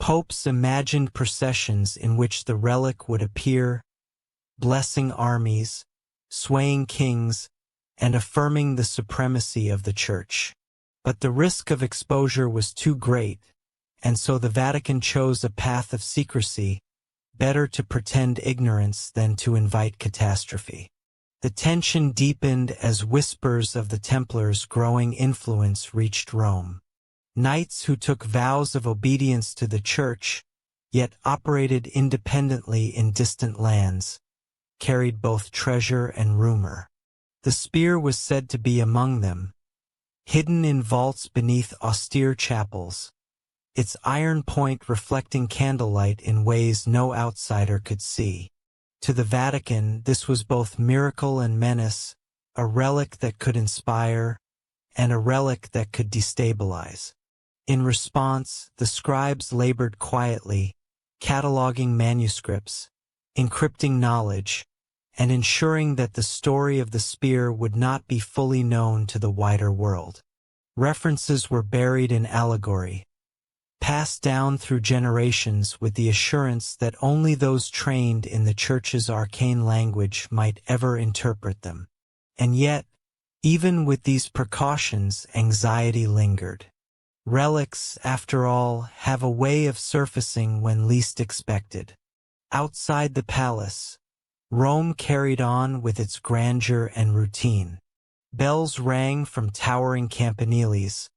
Popes imagined processions in which the relic would appear, blessing armies, swaying kings, and affirming the supremacy of the Church. But the risk of exposure was too great, and so the Vatican chose a path of secrecy, better to pretend ignorance than to invite catastrophe. The tension deepened as whispers of the Templars' growing influence reached Rome. Knights who took vows of obedience to the Church, yet operated independently in distant lands, carried both treasure and rumor. The spear was said to be among them, hidden in vaults beneath austere chapels, its iron point reflecting candlelight in ways no outsider could see. To the Vatican, this was both miracle and menace, a relic that could inspire, and a relic that could destabilize. In response, the scribes labored quietly, cataloging manuscripts, encrypting knowledge, and ensuring that the story of the spear would not be fully known to the wider world. References were buried in allegory, passed down through generations with the assurance that only those trained in the Church's arcane language might ever interpret them. And yet, even with these precautions, anxiety lingered. Relics, after all, have a way of surfacing when least expected. Outside the palace, Rome carried on with its grandeur and routine. Bells rang from towering campaniles,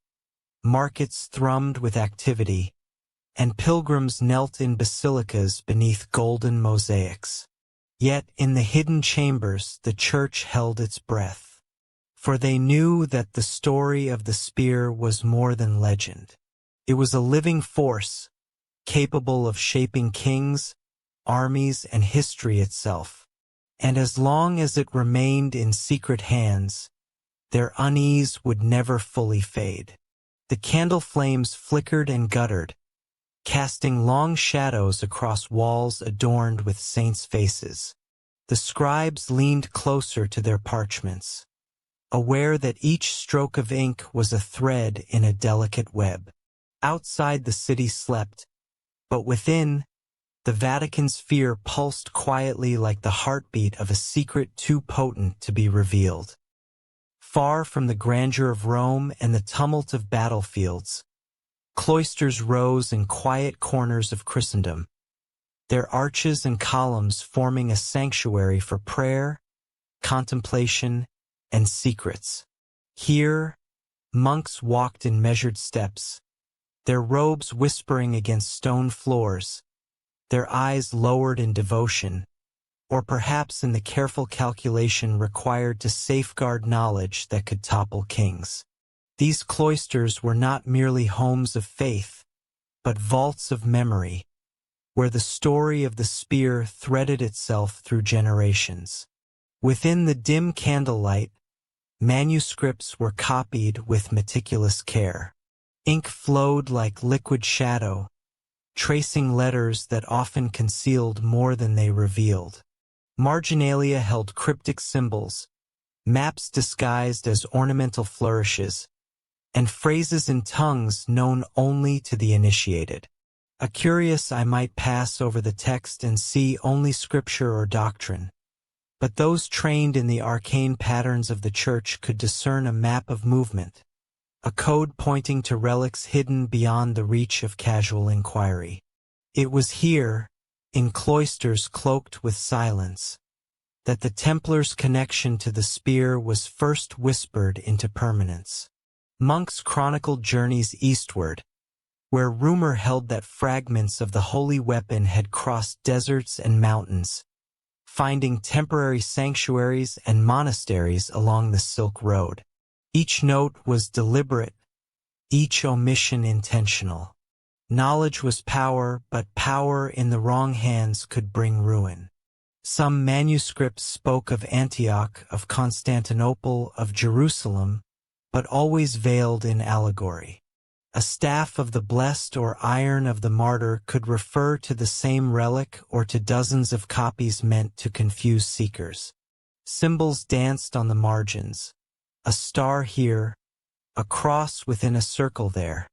markets thrummed with activity, and pilgrims knelt in basilicas beneath golden mosaics. Yet in the hidden chambers the Church held its breath, for they knew that the story of the spear was more than legend. It was a living force, capable of shaping kings, armies, and history itself. And as long as it remained in secret hands, their unease would never fully fade. The candle flames flickered and guttered, casting long shadows across walls adorned with saints' faces. The scribes leaned closer to their parchments, aware that each stroke of ink was a thread in a delicate web. Outside the city slept, but within, the Vatican's fear pulsed quietly like the heartbeat of a secret too potent to be revealed. Far from the grandeur of Rome and the tumult of battlefields, cloisters rose in quiet corners of Christendom, their arches and columns forming a sanctuary for prayer, contemplation, and secrets. Here, monks walked in measured steps, their robes whispering against stone floors, their eyes lowered in devotion, or perhaps in the careful calculation required to safeguard knowledge that could topple kings. These cloisters were not merely homes of faith, but vaults of memory, where the story of the spear threaded itself through generations. Within the dim candlelight, manuscripts were copied with meticulous care. Ink flowed like liquid shadow, tracing letters that often concealed more than they revealed. Marginalia held cryptic symbols, maps disguised as ornamental flourishes, and phrases in tongues known only to the initiated. A curious eye might pass over the text and see only scripture or doctrine, but those trained in the arcane patterns of the Church could discern a map of movement, a code pointing to relics hidden beyond the reach of casual inquiry. It was here, in cloisters cloaked with silence, that the Templars' connection to the spear was first whispered into permanence. Monks chronicled journeys eastward, where rumor held that fragments of the holy weapon had crossed deserts and mountains, finding temporary sanctuaries and monasteries along the Silk Road. Each note was deliberate, each omission intentional. Knowledge was power, but power in the wrong hands could bring ruin. Some manuscripts spoke of Antioch, of Constantinople, of Jerusalem, but always veiled in allegory. A staff of the blessed or iron of the martyr could refer to the same relic or to dozens of copies meant to confuse seekers. Symbols danced on the margins, a star here, a cross within a circle there,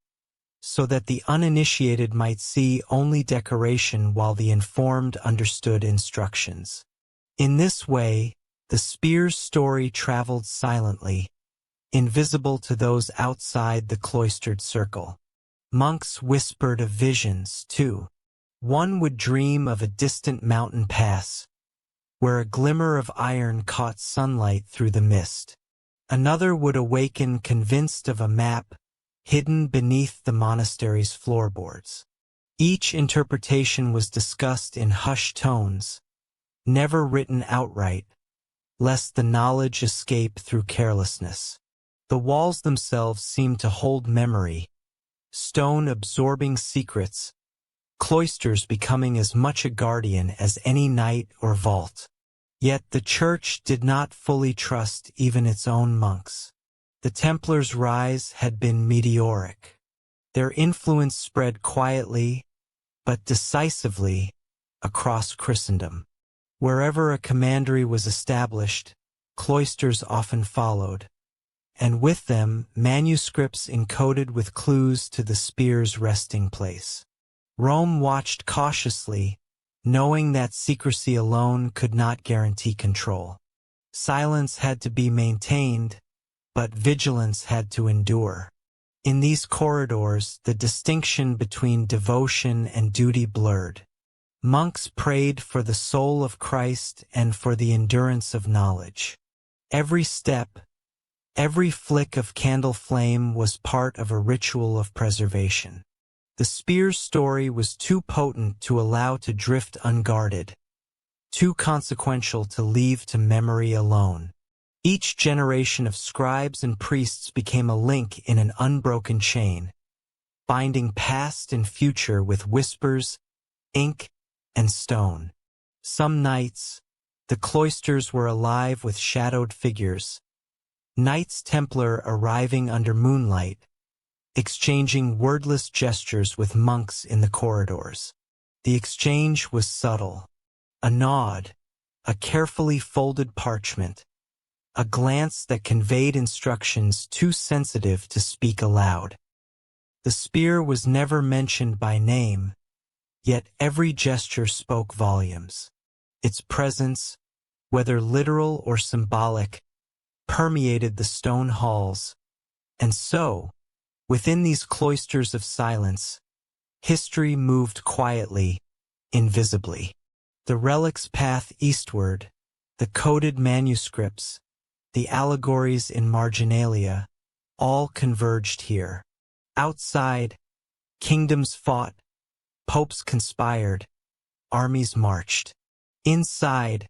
so that the uninitiated might see only decoration while the informed understood instructions. In this way, the spear's story traveled silently, invisible to those outside the cloistered circle. Monks whispered of visions, too. One would dream of a distant mountain pass, where a glimmer of iron caught sunlight through the mist. Another would awaken convinced of a map hidden beneath the monastery's floorboards. Each interpretation was discussed in hushed tones, never written outright, lest the knowledge escape through carelessness. The walls themselves seemed to hold memory, stone absorbing secrets, cloisters becoming as much a guardian as any knight or vault. Yet the Church did not fully trust even its own monks. The Templars' rise had been meteoric. Their influence spread quietly, but decisively, across Christendom. Wherever a commandery was established, cloisters often followed, and with them manuscripts encoded with clues to the spear's resting place. Rome watched cautiously, knowing that secrecy alone could not guarantee control. Silence had to be maintained, but vigilance had to endure. In these corridors, the distinction between devotion and duty blurred. Monks prayed for the soul of Christ and for the endurance of knowledge. Every step, every flick of candle flame was part of a ritual of preservation. The spear's story was too potent to allow to drift unguarded, too consequential to leave to memory alone. Each generation of scribes and priests became a link in an unbroken chain, binding past and future with whispers, ink, and stone. Some nights, the cloisters were alive with shadowed figures, Knights Templar arriving under moonlight, exchanging wordless gestures with monks in the corridors. The exchange was subtle. A nod, a carefully folded parchment, a glance that conveyed instructions too sensitive to speak aloud. The spear was never mentioned by name, yet every gesture spoke volumes. Its presence, whether literal or symbolic, permeated the stone halls, and so, within these cloisters of silence, history moved quietly, invisibly. The relic's path eastward, the coded manuscripts, the allegories in marginalia, all converged here. Outside, kingdoms fought, popes conspired, armies marched. Inside,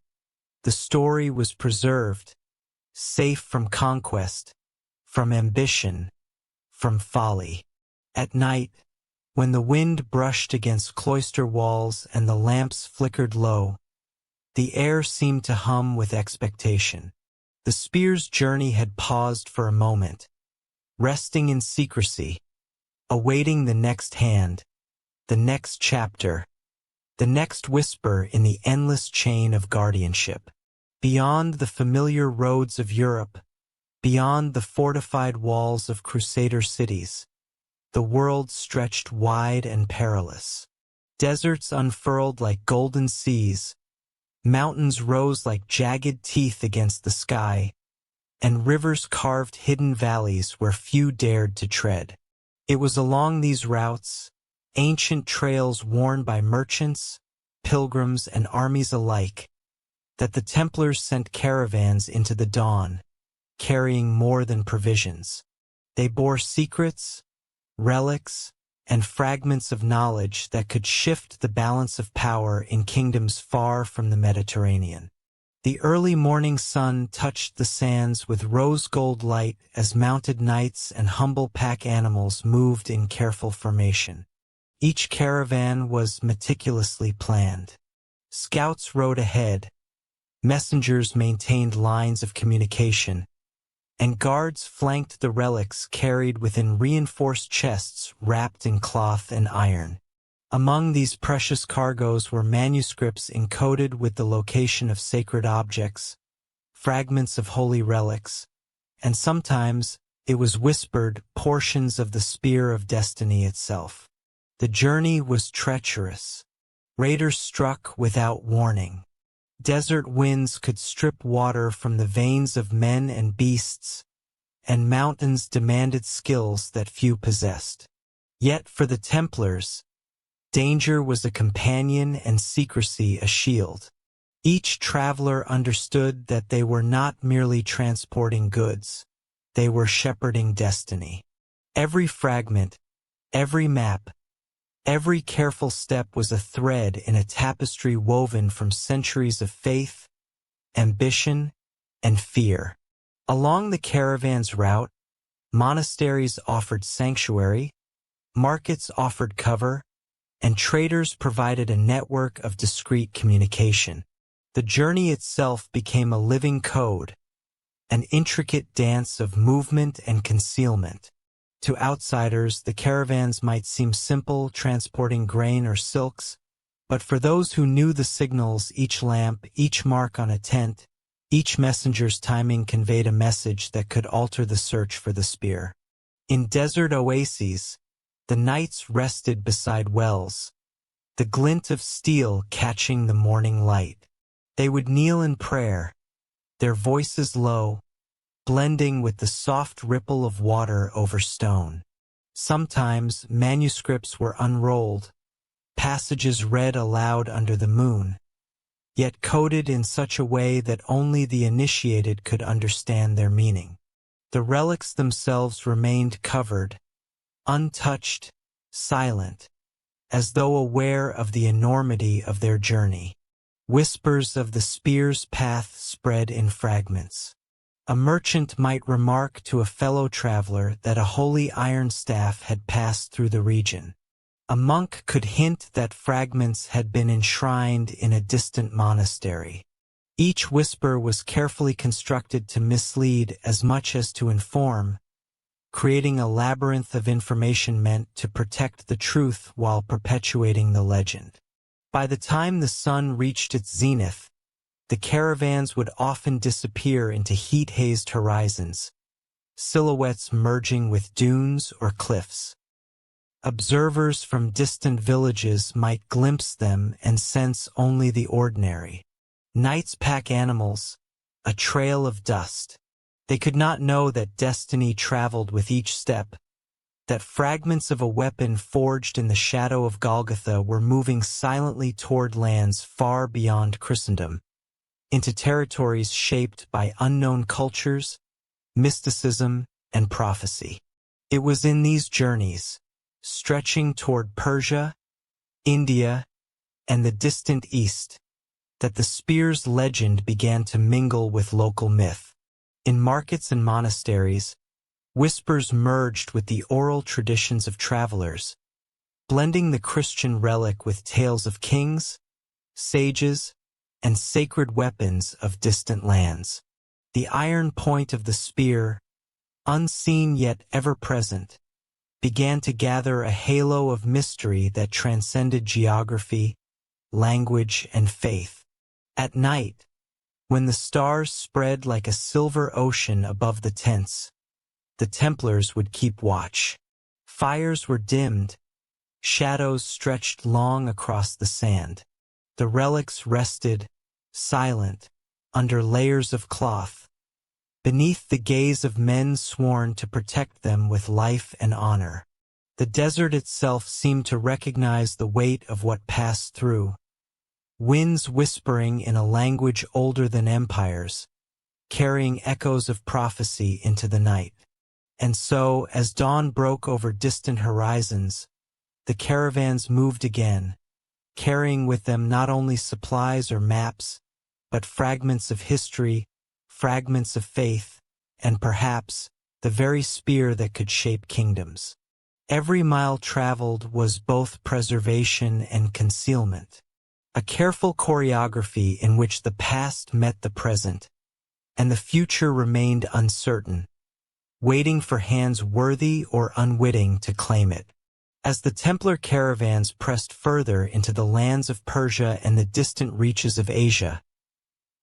the story was preserved, safe from conquest, from ambition, from folly. At night, when the wind brushed against cloister walls and the lamps flickered low, the air seemed to hum with expectation. The spear's journey had paused for a moment, resting in secrecy, awaiting the next hand, the next chapter, the next whisper in the endless chain of guardianship. Beyond the familiar roads of Europe, beyond the fortified walls of crusader cities, the world stretched wide and perilous. Deserts unfurled like golden seas, mountains rose like jagged teeth against the sky, and rivers carved hidden valleys where few dared to tread. It was along these routes, ancient trails worn by merchants, pilgrims, and armies alike, that the Templars sent caravans into the dawn, carrying more than provisions. They bore secrets, relics, and fragments of knowledge that could shift the balance of power in kingdoms far from the Mediterranean. The early morning sun touched the sands with rose-gold light as mounted knights and humble pack animals moved in careful formation. Each caravan was meticulously planned. Scouts rode ahead, messengers maintained lines of communication, and guards flanked the relics carried within reinforced chests wrapped in cloth and iron. Among these precious cargoes were manuscripts encoded with the location of sacred objects, fragments of holy relics, and sometimes, it was whispered, portions of the spear of destiny itself. The journey was treacherous. Raiders struck without warning. Desert winds could strip water from the veins of men and beasts, and mountains demanded skills that few possessed. Yet for the Templars, danger was a companion and secrecy a shield. Each traveler understood that they were not merely transporting goods, they were shepherding destiny. Every fragment, every map, every careful step was a thread in a tapestry woven from centuries of faith, ambition, and fear. Along the caravan's route, monasteries offered sanctuary, markets offered cover, and traders provided a network of discreet communication. The journey itself became a living code, an intricate dance of movement and concealment. To outsiders, the caravans might seem simple, transporting grain or silks, but for those who knew the signals, each lamp, each mark on a tent, each messenger's timing conveyed a message that could alter the search for the spear. In desert oases, the knights rested beside wells, the glint of steel catching the morning light. They would kneel in prayer, their voices low, blending with the soft ripple of water over stone. Sometimes manuscripts were unrolled, passages read aloud under the moon, yet coded in such a way that only the initiated could understand their meaning. The relics themselves remained covered, untouched, silent, as though aware of the enormity of their journey. Whispers of the spear's path spread in fragments. A merchant might remark to a fellow traveler that a holy iron staff had passed through the region. A monk could hint that fragments had been enshrined in a distant monastery. Each whisper was carefully constructed to mislead as much as to inform, creating a labyrinth of information meant to protect the truth while perpetuating the legend. By the time the sun reached its zenith, the caravans would often disappear into heat-hazed horizons, silhouettes merging with dunes or cliffs. Observers from distant villages might glimpse them and sense only the ordinary. Knights pack animals, a trail of dust. They could not know that destiny traveled with each step, that fragments of a weapon forged in the shadow of Golgotha were moving silently toward lands far beyond Christendom, into territories shaped by unknown cultures, mysticism, and prophecy. It was in these journeys, stretching toward Persia, India, and the distant East, that the spear's legend began to mingle with local myth. In markets and monasteries, whispers merged with the oral traditions of travelers, blending the Christian relic with tales of kings, sages, and sacred weapons of distant lands. The iron point of the spear, unseen yet ever-present, began to gather a halo of mystery that transcended geography, language, and faith. At night, when the stars spread like a silver ocean above the tents, the Templars would keep watch. Fires were dimmed, shadows stretched long across the sand. The relics rested, silent, under layers of cloth, beneath the gaze of men sworn to protect them with life and honor. The desert itself seemed to recognize the weight of what passed through, winds whispering in a language older than empires, carrying echoes of prophecy into the night. And so, as dawn broke over distant horizons, the caravans moved again, carrying with them not only supplies or maps, but fragments of history, fragments of faith, and perhaps the very spear that could shape kingdoms. Every mile traveled was both preservation and concealment, a careful choreography in which the past met the present, and the future remained uncertain, waiting for hands worthy or unwitting to claim it. As the Templar caravans pressed further into the lands of Persia and the distant reaches of Asia,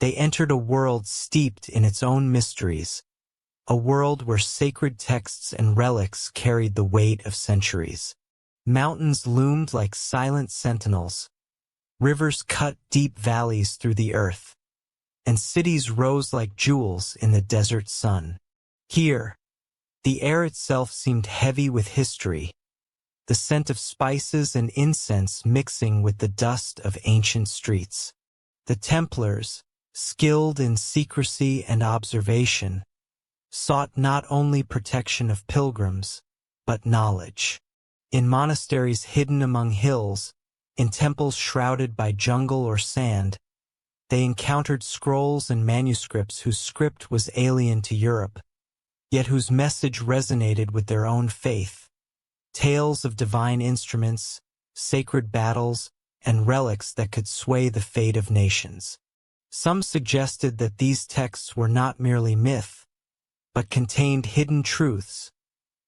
they entered a world steeped in its own mysteries, a world where sacred texts and relics carried the weight of centuries. Mountains loomed like silent sentinels, rivers cut deep valleys through the earth, and cities rose like jewels in the desert sun. Here, the air itself seemed heavy with history, the scent of spices and incense mixing with the dust of ancient streets. The Templars, skilled in secrecy and observation, sought not only protection of pilgrims, but knowledge. In monasteries hidden among hills, in temples shrouded by jungle or sand, they encountered scrolls and manuscripts whose script was alien to Europe, yet whose message resonated with their own faith. Tales of divine instruments, sacred battles, and relics that could sway the fate of nations. Some suggested that these texts were not merely myth, but contained hidden truths,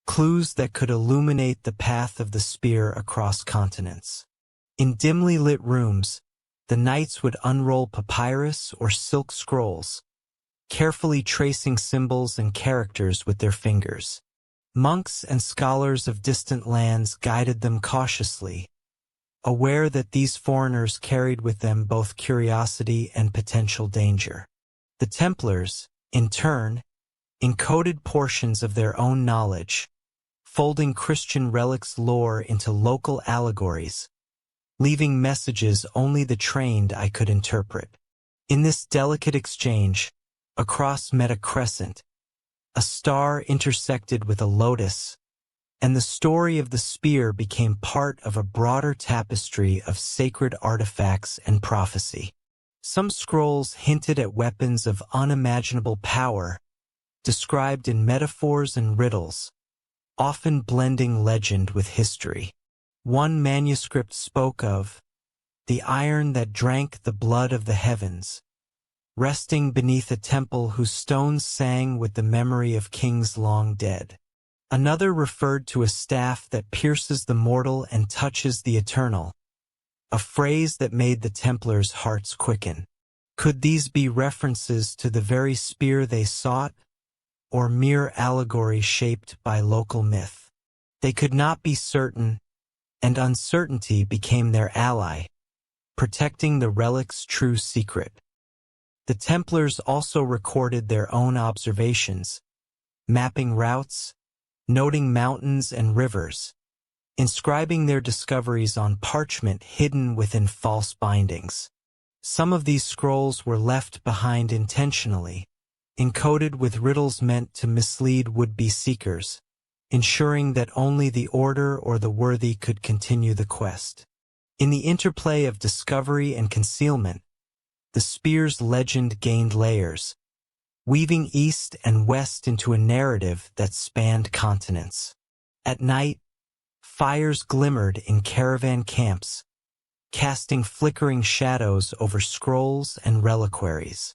clues that could illuminate the path of the spear across continents. In dimly lit rooms, the knights would unroll papyrus or silk scrolls, carefully tracing symbols and characters with their fingers. Monks and scholars of distant lands guided them cautiously, aware that these foreigners carried with them both curiosity and potential danger. The Templars, in turn, encoded portions of their own knowledge, folding Christian relics lore into local allegories, leaving messages only the trained eye could interpret. In this delicate exchange, a cross met a crescent, a star intersected with a lotus, and the story of the spear became part of a broader tapestry of sacred artifacts and prophecy. Some scrolls hinted at weapons of unimaginable power, described in metaphors and riddles, often blending legend with history. One manuscript spoke of the iron that drank the blood of the heavens, resting beneath a temple whose stones sang with the memory of kings long dead. Another referred to a staff that pierces the mortal and touches the eternal, a phrase that made the Templars' hearts quicken. Could these be references to the very spear they sought, or mere allegory shaped by local myth? They could not be certain, and uncertainty became their ally, protecting the relic's true secret. The Templars also recorded their own observations, mapping routes, noting mountains and rivers, inscribing their discoveries on parchment hidden within false bindings. Some of these scrolls were left behind intentionally, encoded with riddles meant to mislead would-be seekers, ensuring that only the order or the worthy could continue the quest. In the interplay of discovery and concealment, the spear's legend gained layers, weaving east and west into a narrative that spanned continents. At night, fires glimmered in caravan camps, casting flickering shadows over scrolls and reliquaries.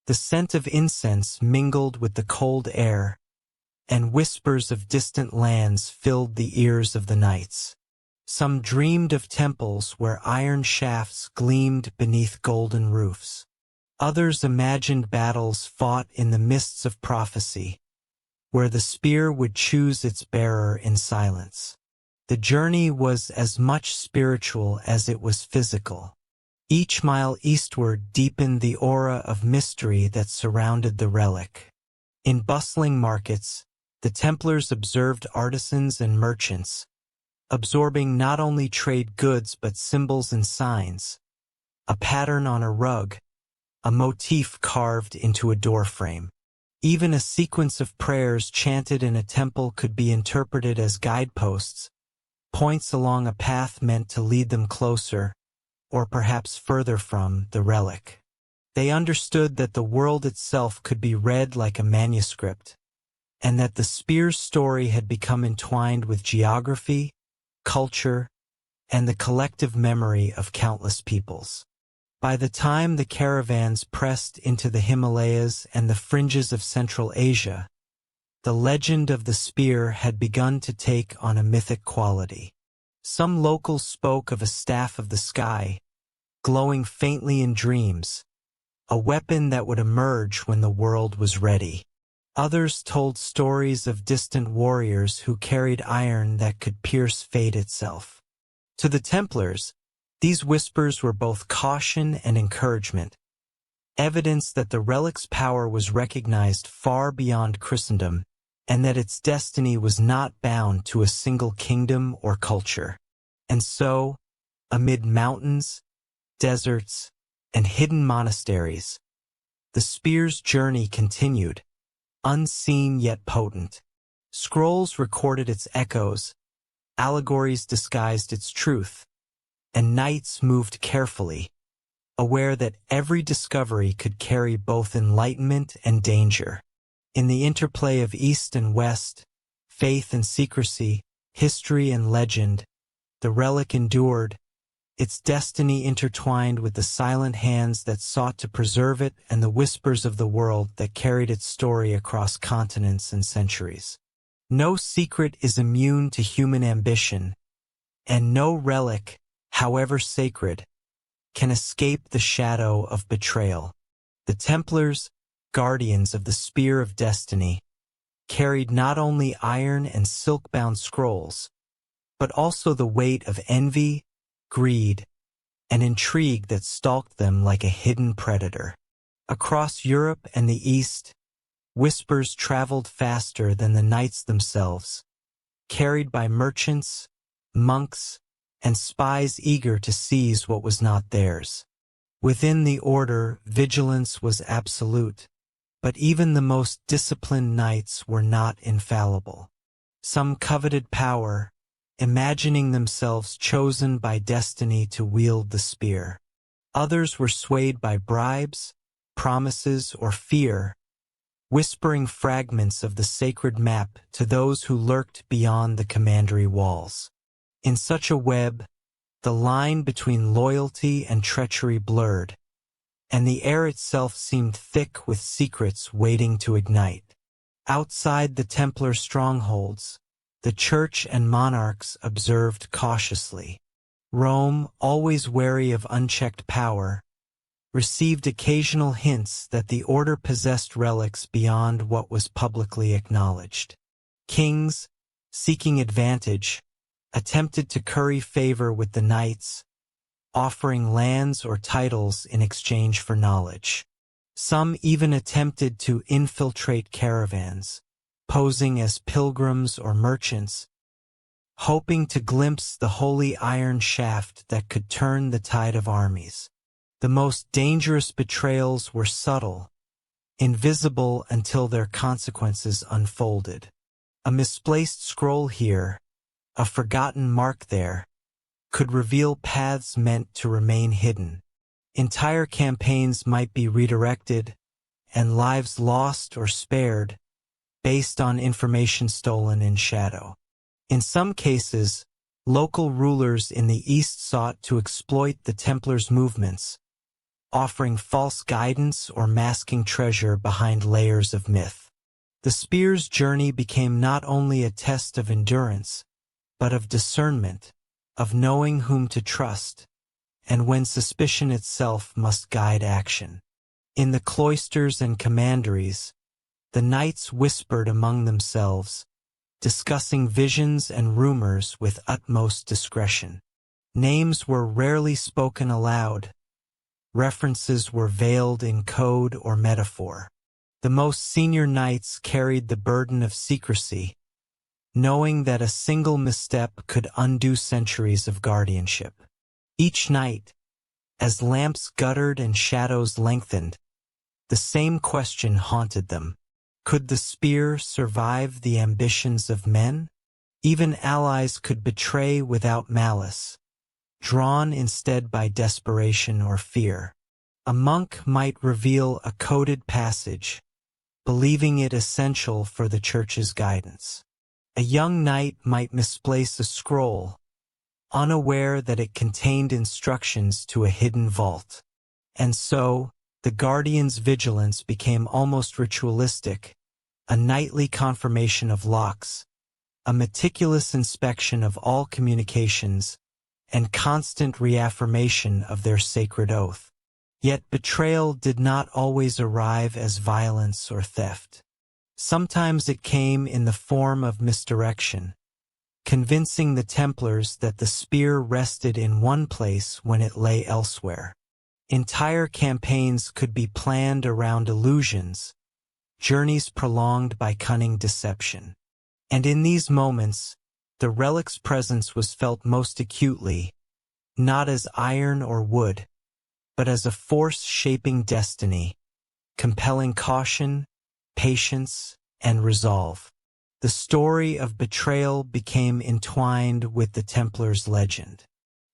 The scent of incense mingled with the cold air, and whispers of distant lands filled the ears of the knights. Some dreamed of temples where iron shafts gleamed beneath golden roofs. Others imagined battles fought in the mists of prophecy, where the spear would choose its bearer in silence. The journey was as much spiritual as it was physical. Each mile eastward deepened the aura of mystery that surrounded the relic. In bustling markets, the Templars observed artisans and merchants, absorbing not only trade goods but symbols and signs, a pattern on a rug, a motif carved into a doorframe. Even a sequence of prayers chanted in a temple could be interpreted as guideposts, points along a path meant to lead them closer, or perhaps further from, the relic. They understood that the world itself could be read like a manuscript, and that the spear's story had become entwined with geography, culture, and the collective memory of countless peoples. By the time the caravans pressed into the Himalayas and the fringes of Central Asia, the legend of the spear had begun to take on a mythic quality. Some locals spoke of a staff of the sky, glowing faintly in dreams, a weapon that would emerge when the world was ready. Others told stories of distant warriors who carried iron that could pierce fate itself. To the Templars, these whispers were both caution and encouragement, evidence that the relic's power was recognized far beyond Christendom, and that its destiny was not bound to a single kingdom or culture. And so, amid mountains, deserts, and hidden monasteries, the spear's journey continued, unseen yet potent. Scrolls recorded its echoes, allegories disguised its truth, and knights moved carefully, aware that every discovery could carry both enlightenment and danger. In the interplay of East and West, faith and secrecy, history and legend, the relic endured, its destiny intertwined with the silent hands that sought to preserve it and the whispers of the world that carried its story across continents and centuries. No secret is immune to human ambition, and no relic, however sacred, can escape the shadow of betrayal. The Templars, guardians of the Spear of Destiny, carried not only iron and silk-bound scrolls, but also the weight of envy, greed, and intrigue that stalked them like a hidden predator. Across Europe and the East, whispers traveled faster than the knights themselves, carried by merchants, monks, and spies eager to seize what was not theirs. Within the order, vigilance was absolute, but even the most disciplined knights were not infallible. Some coveted power, imagining themselves chosen by destiny to wield the spear. Others were swayed by bribes, promises, or fear, whispering fragments of the sacred map to those who lurked beyond the commandery walls. In such a web, the line between loyalty and treachery blurred, and the air itself seemed thick with secrets waiting to ignite. Outside the Templar strongholds, the church and monarchs observed cautiously. Rome, always wary of unchecked power, received occasional hints that the order possessed relics beyond what was publicly acknowledged. Kings, seeking advantage, attempted to curry favor with the knights, offering lands or titles in exchange for knowledge. Some even attempted to infiltrate caravans, posing as pilgrims or merchants, hoping to glimpse the holy iron shaft that could turn the tide of armies. The most dangerous betrayals were subtle, invisible until their consequences unfolded. A misplaced scroll here, a forgotten mark there, could reveal paths meant to remain hidden. Entire campaigns might be redirected, and lives lost or spared, based on information stolen in shadow. In some cases, local rulers in the East sought to exploit the Templars' movements, offering false guidance or masking treasure behind layers of myth. The spear's journey became not only a test of endurance, but of discernment, of knowing whom to trust, and when suspicion itself must guide action. In the cloisters and commanderies, the knights whispered among themselves, discussing visions and rumors with utmost discretion. Names were rarely spoken aloud. References were veiled in code or metaphor. The most senior knights carried the burden of secrecy, knowing that a single misstep could undo centuries of guardianship. Each night, As lamps guttered and shadows lengthened, the same question haunted them. Could the spear survive the ambitions of men? Even allies could betray without malice, drawn instead by desperation or fear. A monk might reveal a coded passage, believing it essential for the Church's guidance. A young knight might misplace a scroll, unaware that it contained instructions to a hidden vault. And so, the guardian's vigilance became almost ritualistic, a nightly confirmation of locks, a meticulous inspection of all communications, and constant reaffirmation of their sacred oath. Yet betrayal did not always arrive as violence or theft. Sometimes it came in the form of misdirection, convincing the Templars that the spear rested in one place when it lay elsewhere. Entire campaigns could be planned around illusions, journeys prolonged by cunning deception. And in these moments, the relic's presence was felt most acutely, not as iron or wood, but as a force shaping destiny, compelling caution, patience, and resolve. The story of betrayal became entwined with the Templars' legend.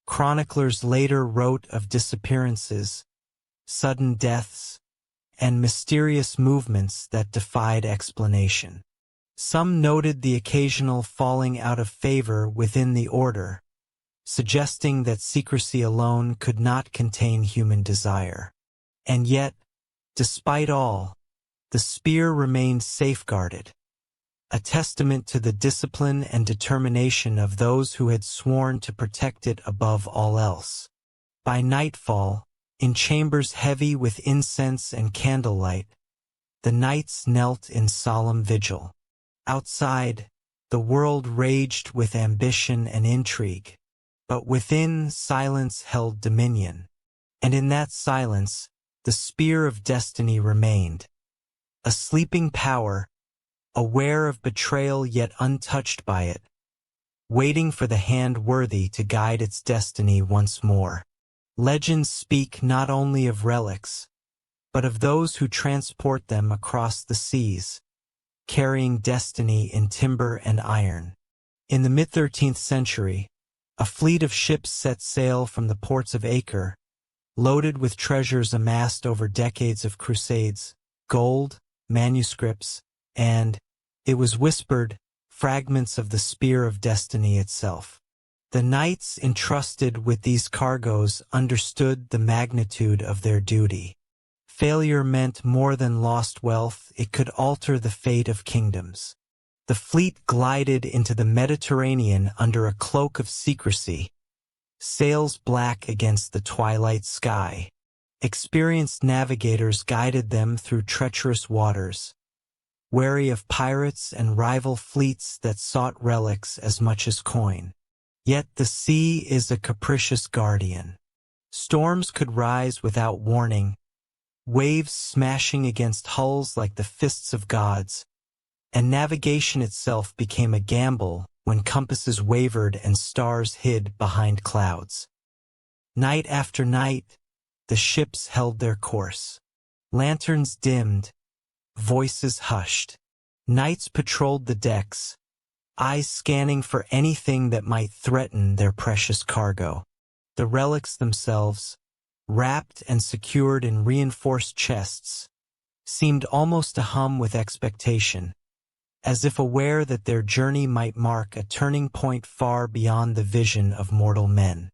Chroniclers later wrote of disappearances, sudden deaths, and mysterious movements that defied explanation. Some noted the occasional falling out of favor within the order, suggesting that secrecy alone could not contain human desire. And yet, despite all, the spear remained safeguarded, a testament to the discipline and determination of those who had sworn to protect it above all else. By nightfall, in chambers heavy with incense and candlelight, the knights knelt in solemn vigil. Outside, the world raged with ambition and intrigue, but within silence held dominion. And in that silence, the spear of destiny remained, a sleeping power, aware of betrayal yet untouched by it, waiting for the hand worthy to guide its destiny once more. Legends speak not only of relics, but of those who transport them across the seas, carrying destiny in timber and iron. In the mid-13th century, a fleet of ships set sail from the ports of Acre, loaded with treasures amassed over decades of crusades, gold, manuscripts, and, it was whispered, fragments of the spear of destiny itself. The knights entrusted with these cargoes understood the magnitude of their duty. Failure meant more than lost wealth, it could alter the fate of kingdoms. The fleet glided into the Mediterranean under a cloak of secrecy, sails black against the twilight sky. Experienced navigators guided them through treacherous waters, wary of pirates and rival fleets that sought relics as much as coin. Yet the sea is a capricious guardian. Storms could rise without warning, waves smashing against hulls like the fists of gods, and navigation itself became a gamble when compasses wavered and stars hid behind clouds. Night after night, the ships held their course. Lanterns dimmed, voices hushed. Knights patrolled the decks, eyes scanning for anything that might threaten their precious cargo. The relics themselves, wrapped and secured in reinforced chests, seemed almost to hum with expectation, as if aware that their journey might mark a turning point far beyond the vision of mortal men.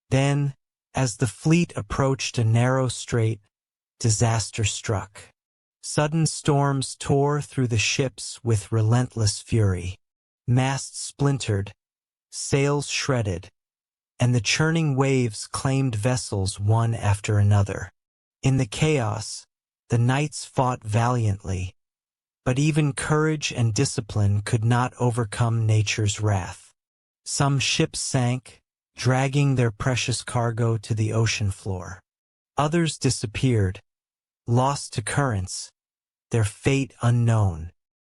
Then, as the fleet approached a narrow strait, disaster struck. Sudden storms tore through the ships with relentless fury. Masts splintered, sails shredded, and the churning waves claimed vessels one after another. In the chaos, the knights fought valiantly, but even courage and discipline could not overcome nature's wrath. Some ships sank, dragging their precious cargo to the ocean floor. Others disappeared, lost to currents, their fate unknown.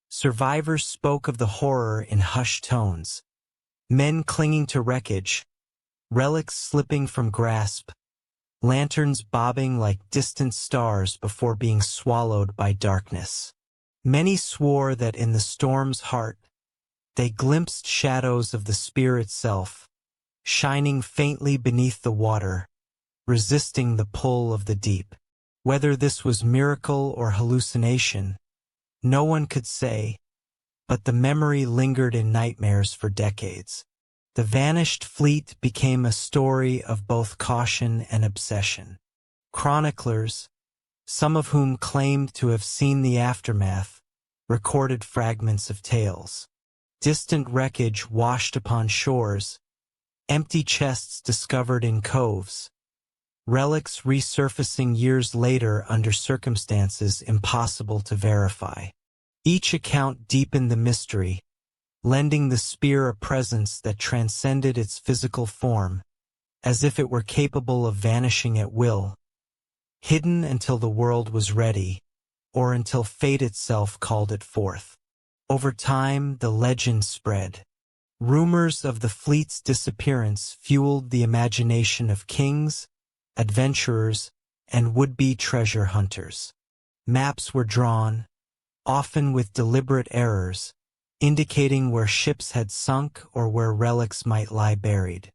Survivors spoke of the horror in hushed tones, men clinging to wreckage, relics slipping from grasp, lanterns bobbing like distant stars before being swallowed by darkness. Many swore that in the storm's heart they glimpsed shadows of the spear itself, shining faintly beneath the water, resisting the pull of the deep. Whether this was miracle or hallucination, no one could say, but the memory lingered in nightmares for decades. The vanished fleet became a story of both caution and obsession. Chroniclers, some of whom claimed to have seen the aftermath, recorded fragments of tales. Distant wreckage washed upon shores, empty chests discovered in coves, relics resurfacing years later under circumstances impossible to verify. Each account deepened the mystery, lending the spear a presence that transcended its physical form, as if it were capable of vanishing at will, hidden until the world was ready, or until fate itself called it forth. Over time, the legend spread. Rumors of the fleet's disappearance fueled the imagination of kings, adventurers, and would-be treasure hunters. Maps were drawn, often with deliberate errors, indicating where ships had sunk or where relics might lie buried.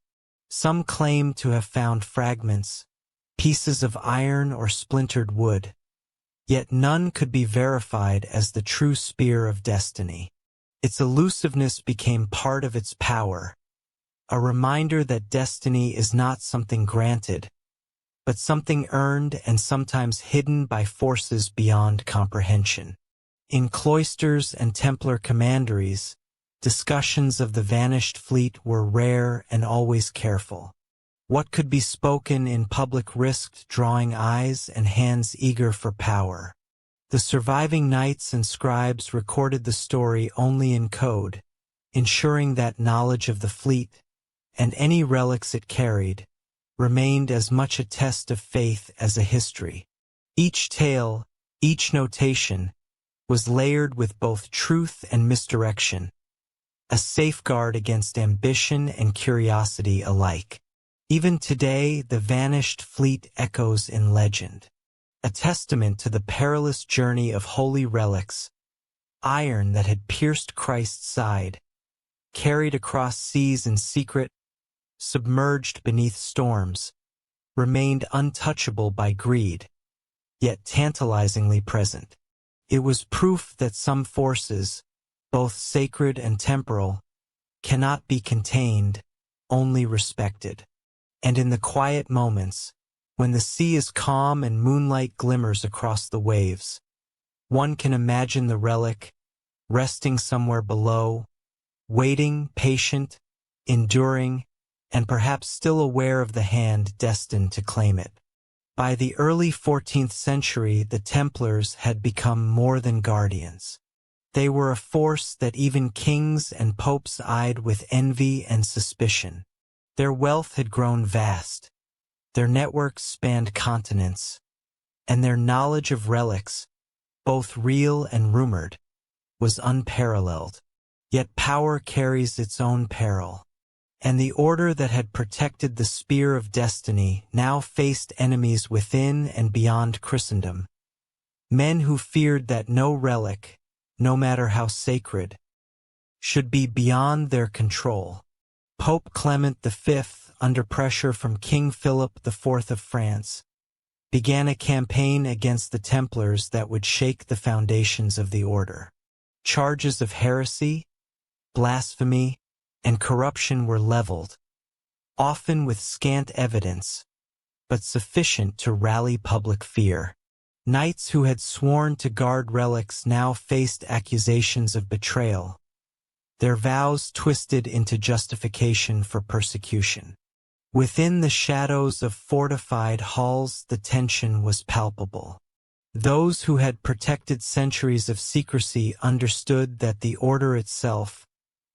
Some claimed to have found fragments, pieces of iron or splintered wood, yet none could be verified as the true spear of destiny. Its elusiveness became part of its power, a reminder that destiny is not something granted, but something earned and sometimes hidden by forces beyond comprehension. In cloisters and Templar commanderies, discussions of the vanished fleet were rare and always careful. What could be spoken in public risked drawing eyes and hands eager for power. The surviving knights and scribes recorded the story only in code, ensuring that knowledge of the fleet, and any relics it carried, remained as much a test of faith as a history. Each tale, each notation, was layered with both truth and misdirection, a safeguard against ambition and curiosity alike. Even today, the vanished fleet echoes in legend, a testament to the perilous journey of holy relics, iron that had pierced Christ's side, carried across seas in secret, submerged beneath storms, remained untouchable by greed, yet tantalizingly present. It was proof that some forces, both sacred and temporal, cannot be contained, only respected. And in the quiet moments, when the sea is calm and moonlight glimmers across the waves, one can imagine the relic, resting somewhere below, waiting, patient, enduring, and perhaps still aware of the hand destined to claim it. By the early 14th century, the Templars had become more than guardians. They were a force that even kings and popes eyed with envy and suspicion. Their wealth had grown vast, their networks spanned continents, and their knowledge of relics, both real and rumored, was unparalleled. Yet power carries its own peril, and the order that had protected the spear of destiny now faced enemies within and beyond Christendom, men who feared that no relic, no matter how sacred, should be beyond their control. Pope Clement V, under pressure from King Philip IV of France, began a campaign against the Templars that would shake the foundations of the order. Charges of heresy, blasphemy, and corruption were leveled, often with scant evidence, but sufficient to rally public fear. Knights who had sworn to guard relics now faced accusations of betrayal, their vows twisted into justification for persecution. Within the shadows of fortified halls, the tension was palpable. Those who had protected centuries of secrecy understood that the order itself,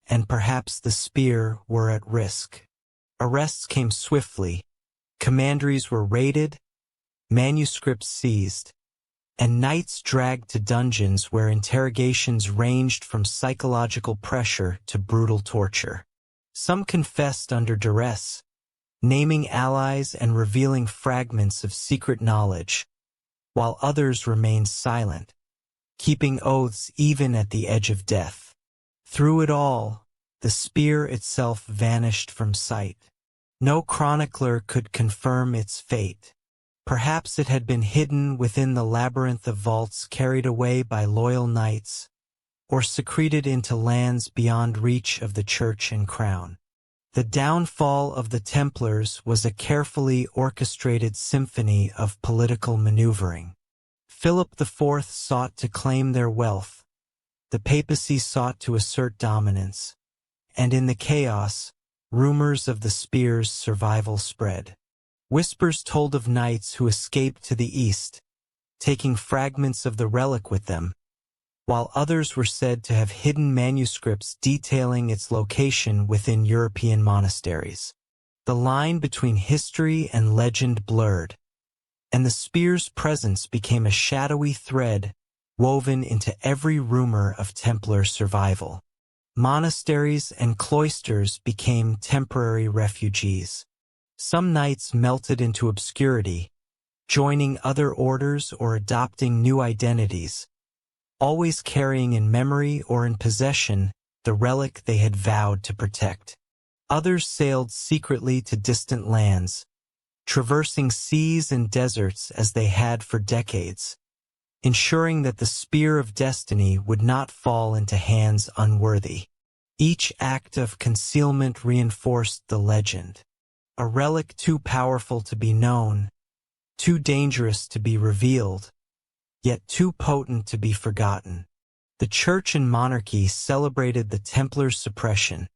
and perhaps the spear, were at risk. Arrests came swiftly, commanderies were raided, manuscripts seized, and knights dragged to dungeons where interrogations ranged from psychological pressure to brutal torture. Some confessed under duress, naming allies and revealing fragments of secret knowledge, while others remained silent, keeping oaths even at the edge of death. Through it all, the spear itself vanished from sight. No chronicler could confirm its fate. Perhaps it had been hidden within the labyrinth of vaults carried away by loyal knights, or secreted into lands beyond reach of the church and crown. The downfall of the Templars was a carefully orchestrated symphony of political maneuvering. Philip IV sought to claim their wealth, the papacy sought to assert dominance, and in the chaos, rumors of the spear's survival spread. Whispers told of knights who escaped to the east, taking fragments of the relic with them, while others were said to have hidden manuscripts detailing its location within European monasteries. The line between history and legend blurred, and the spear's presence became a shadowy thread woven into every rumor of Templar survival. Monasteries and cloisters became temporary refugees. Some knights melted into obscurity, joining other orders or adopting new identities, always carrying in memory or in possession the relic they had vowed to protect. Others sailed secretly to distant lands, traversing seas and deserts as they had for decades, ensuring that the spear of destiny would not fall into hands unworthy. Each act of concealment reinforced the legend. A relic too powerful to be known, too dangerous to be revealed, yet too potent to be forgotten. The church and monarchy celebrated the Templars' suppression,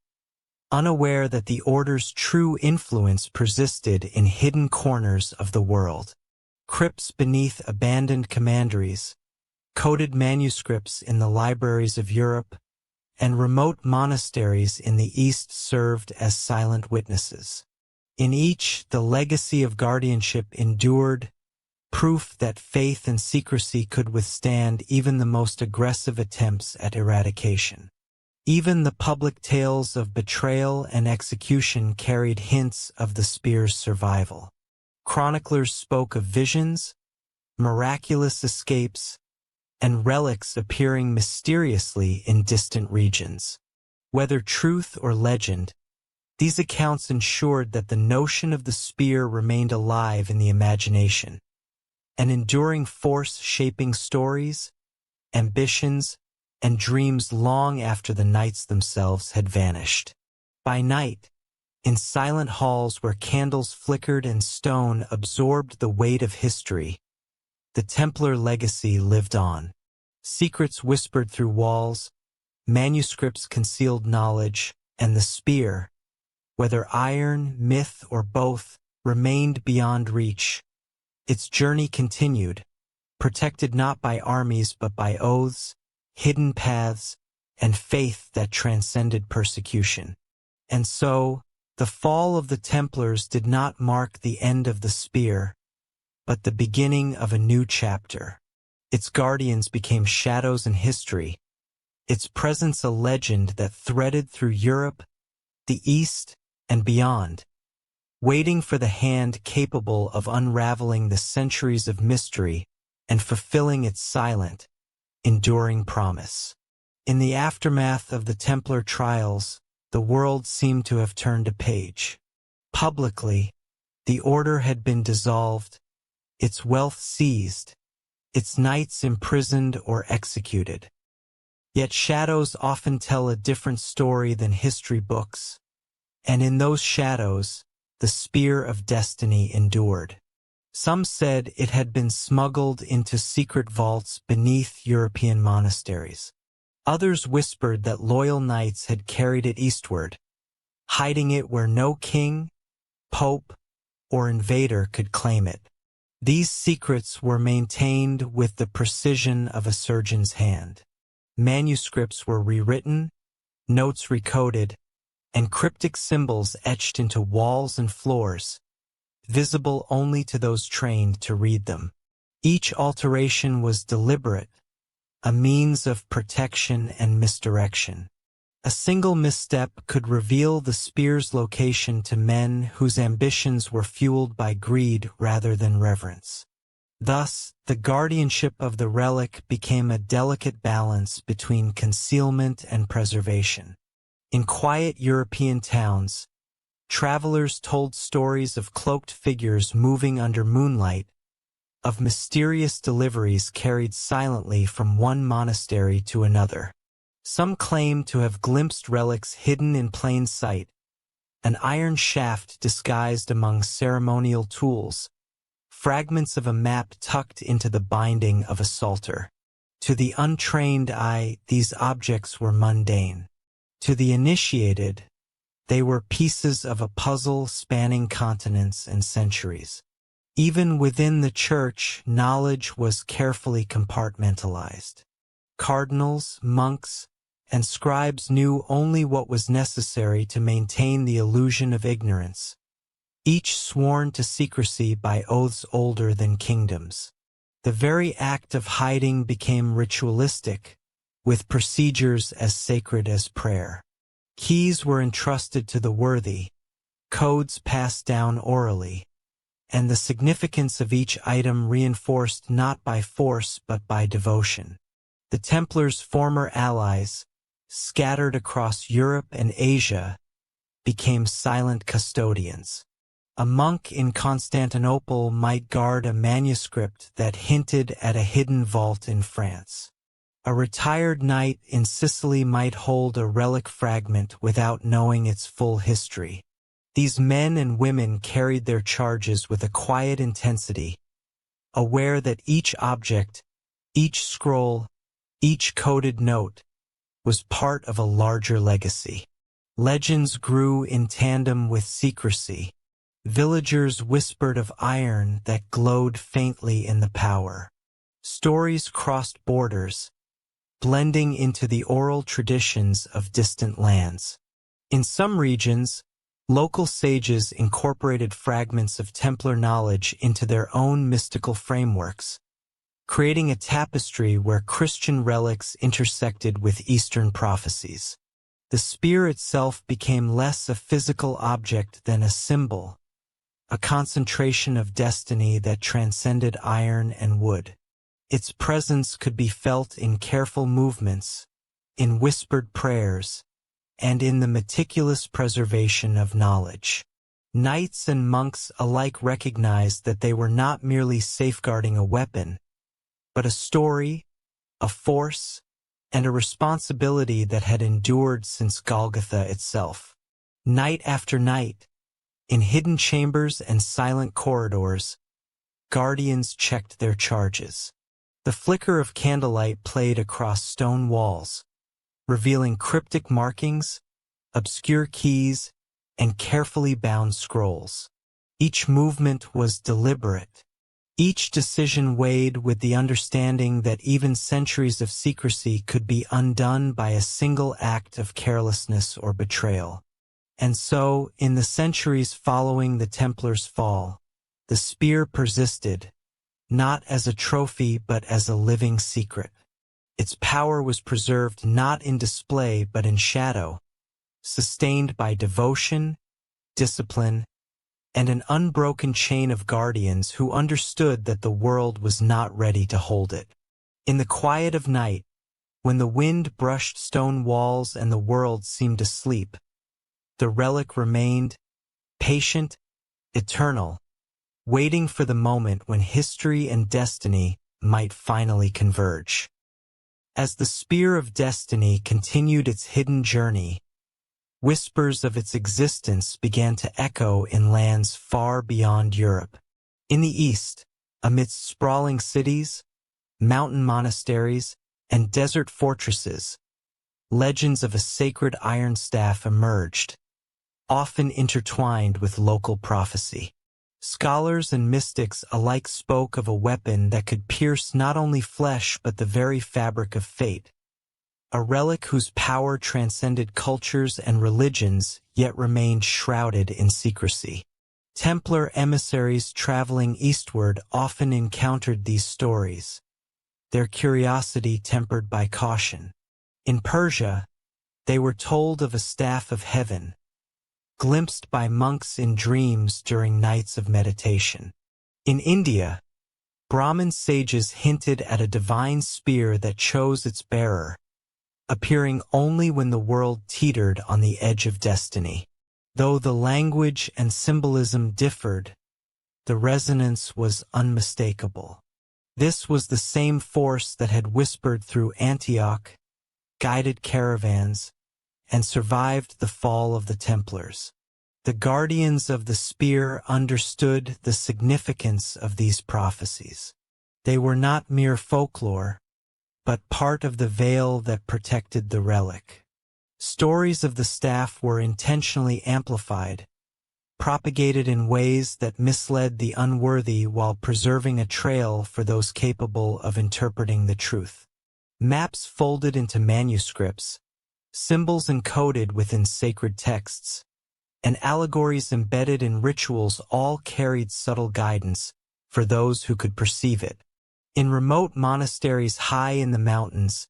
unaware that the order's true influence persisted in hidden corners of the world. Crypts beneath abandoned commanderies, coded manuscripts in the libraries of Europe, and remote monasteries in the East served as silent witnesses. In each, the legacy of guardianship endured, proof that faith and secrecy could withstand even the most aggressive attempts at eradication. Even the public tales of betrayal and execution carried hints of the spear's survival. Chroniclers spoke of visions, miraculous escapes, and relics appearing mysteriously in distant regions. Whether truth or legend, these accounts ensured that the notion of the spear remained alive in the imagination, an enduring force shaping stories, ambitions, and dreams long after the knights themselves had vanished. By night, in silent halls where candles flickered and stone absorbed the weight of history, the Templar legacy lived on. Secrets whispered through walls, manuscripts concealed knowledge, and the spear, whether iron, myth, or both, remained beyond reach. Its journey continued, protected not by armies but by oaths, hidden paths, and faith that transcended persecution. And so, the fall of the Templars did not mark the end of the spear, but the beginning of a new chapter. Its guardians became shadows in history, its presence a legend that threaded through Europe, the East, and beyond, waiting for the hand capable of unraveling the centuries of mystery and fulfilling its silent, enduring promise. In the aftermath of the Templar trials, the world seemed to have turned a page. Publicly, the order had been dissolved, its wealth seized, its knights imprisoned or executed. Yet shadows often tell a different story than history books, and in those shadows, the spear of destiny endured. Some said it had been smuggled into secret vaults beneath European monasteries. Others whispered that loyal knights had carried it eastward, hiding it where no king, pope, or invader could claim it. These secrets were maintained with the precision of a surgeon's hand. Manuscripts were rewritten, notes recoded, and cryptic symbols etched into walls and floors, visible only to those trained to read them. Each alteration was deliberate, a means of protection and misdirection. A single misstep could reveal the spear's location to men whose ambitions were fueled by greed rather than reverence. Thus, the guardianship of the relic became a delicate balance between concealment and preservation. In quiet European towns, travelers told stories of cloaked figures moving under moonlight, of mysterious deliveries carried silently from one monastery to another. Some claim to have glimpsed relics hidden in plain sight, an iron shaft disguised among ceremonial tools, fragments of a map tucked into the binding of a psalter. To the untrained eye, these objects were mundane. To the initiated, they were pieces of a puzzle spanning continents and centuries. Even within the church, knowledge was carefully compartmentalized. Cardinals, monks, and scribes knew only what was necessary to maintain the illusion of ignorance, each sworn to secrecy by oaths older than kingdoms. The very act of hiding became ritualistic, with procedures as sacred as prayer. Keys were entrusted to the worthy, codes passed down orally, and the significance of each item reinforced not by force but by devotion. The Templars' former allies, scattered across Europe and Asia, became silent custodians. A monk in Constantinople might guard a manuscript that hinted at a hidden vault in France. A retired knight in Sicily might hold a relic fragment without knowing its full history. These men and women carried their charges with a quiet intensity, aware that each object, each scroll, each coded note, was part of a larger legacy. Legends grew in tandem with secrecy. Villagers whispered of iron that glowed faintly in the power. Stories crossed borders, blending into the oral traditions of distant lands. In some regions, local sages incorporated fragments of Templar knowledge into their own mystical frameworks, creating a tapestry where Christian relics intersected with Eastern prophecies. The spear itself became less a physical object than a symbol, a concentration of destiny that transcended iron and wood. Its presence could be felt in careful movements, in whispered prayers, and in the meticulous preservation of knowledge. Knights and monks alike recognized that they were not merely safeguarding a weapon, but a story, a force, and a responsibility that had endured since Golgotha itself. Night after night, in hidden chambers and silent corridors, guardians checked their charges. The flicker of candlelight played across stone walls, revealing cryptic markings, obscure keys, and carefully bound scrolls. Each movement was deliberate. Each decision weighed with the understanding that even centuries of secrecy could be undone by a single act of carelessness or betrayal. And so, in the centuries following the Templars' fall, the spear persisted, not as a trophy but as a living secret. Its power was preserved not in display but in shadow, sustained by devotion, discipline, and an unbroken chain of guardians who understood that the world was not ready to hold it. In the quiet of night, when the wind brushed stone walls and the world seemed asleep, the relic remained, patient, eternal, waiting for the moment when history and destiny might finally converge. As the spear of destiny continued its hidden journey, whispers of its existence began to echo in lands far beyond Europe. In the east, amidst sprawling cities, mountain monasteries, and desert fortresses, legends of a sacred iron staff emerged, often intertwined with local prophecy. Scholars and mystics alike spoke of a weapon that could pierce not only flesh but the very fabric of fate, a relic whose power transcended cultures and religions yet remained shrouded in secrecy. Templar emissaries traveling eastward often encountered these stories, their curiosity tempered by caution. In Persia, They were told of a staff of heaven, glimpsed by monks in dreams during nights of meditation. In India, Brahmin sages hinted at a divine spear that chose its bearer, appearing only when the world teetered on the edge of destiny. Though the language and symbolism differed, the resonance was unmistakable. This was the same force that had whispered through Antioch, guided caravans, and survived the fall of the Templars. The guardians of the spear understood the significance of these prophecies. They were not mere folklore, but part of the veil that protected the relic. Stories of the staff were intentionally amplified, propagated in ways that misled the unworthy while preserving a trail for those capable of interpreting the truth. Maps folded into manuscripts, symbols encoded within sacred texts, and allegories embedded in rituals all carried subtle guidance for those who could perceive it. In remote monasteries high in the mountains,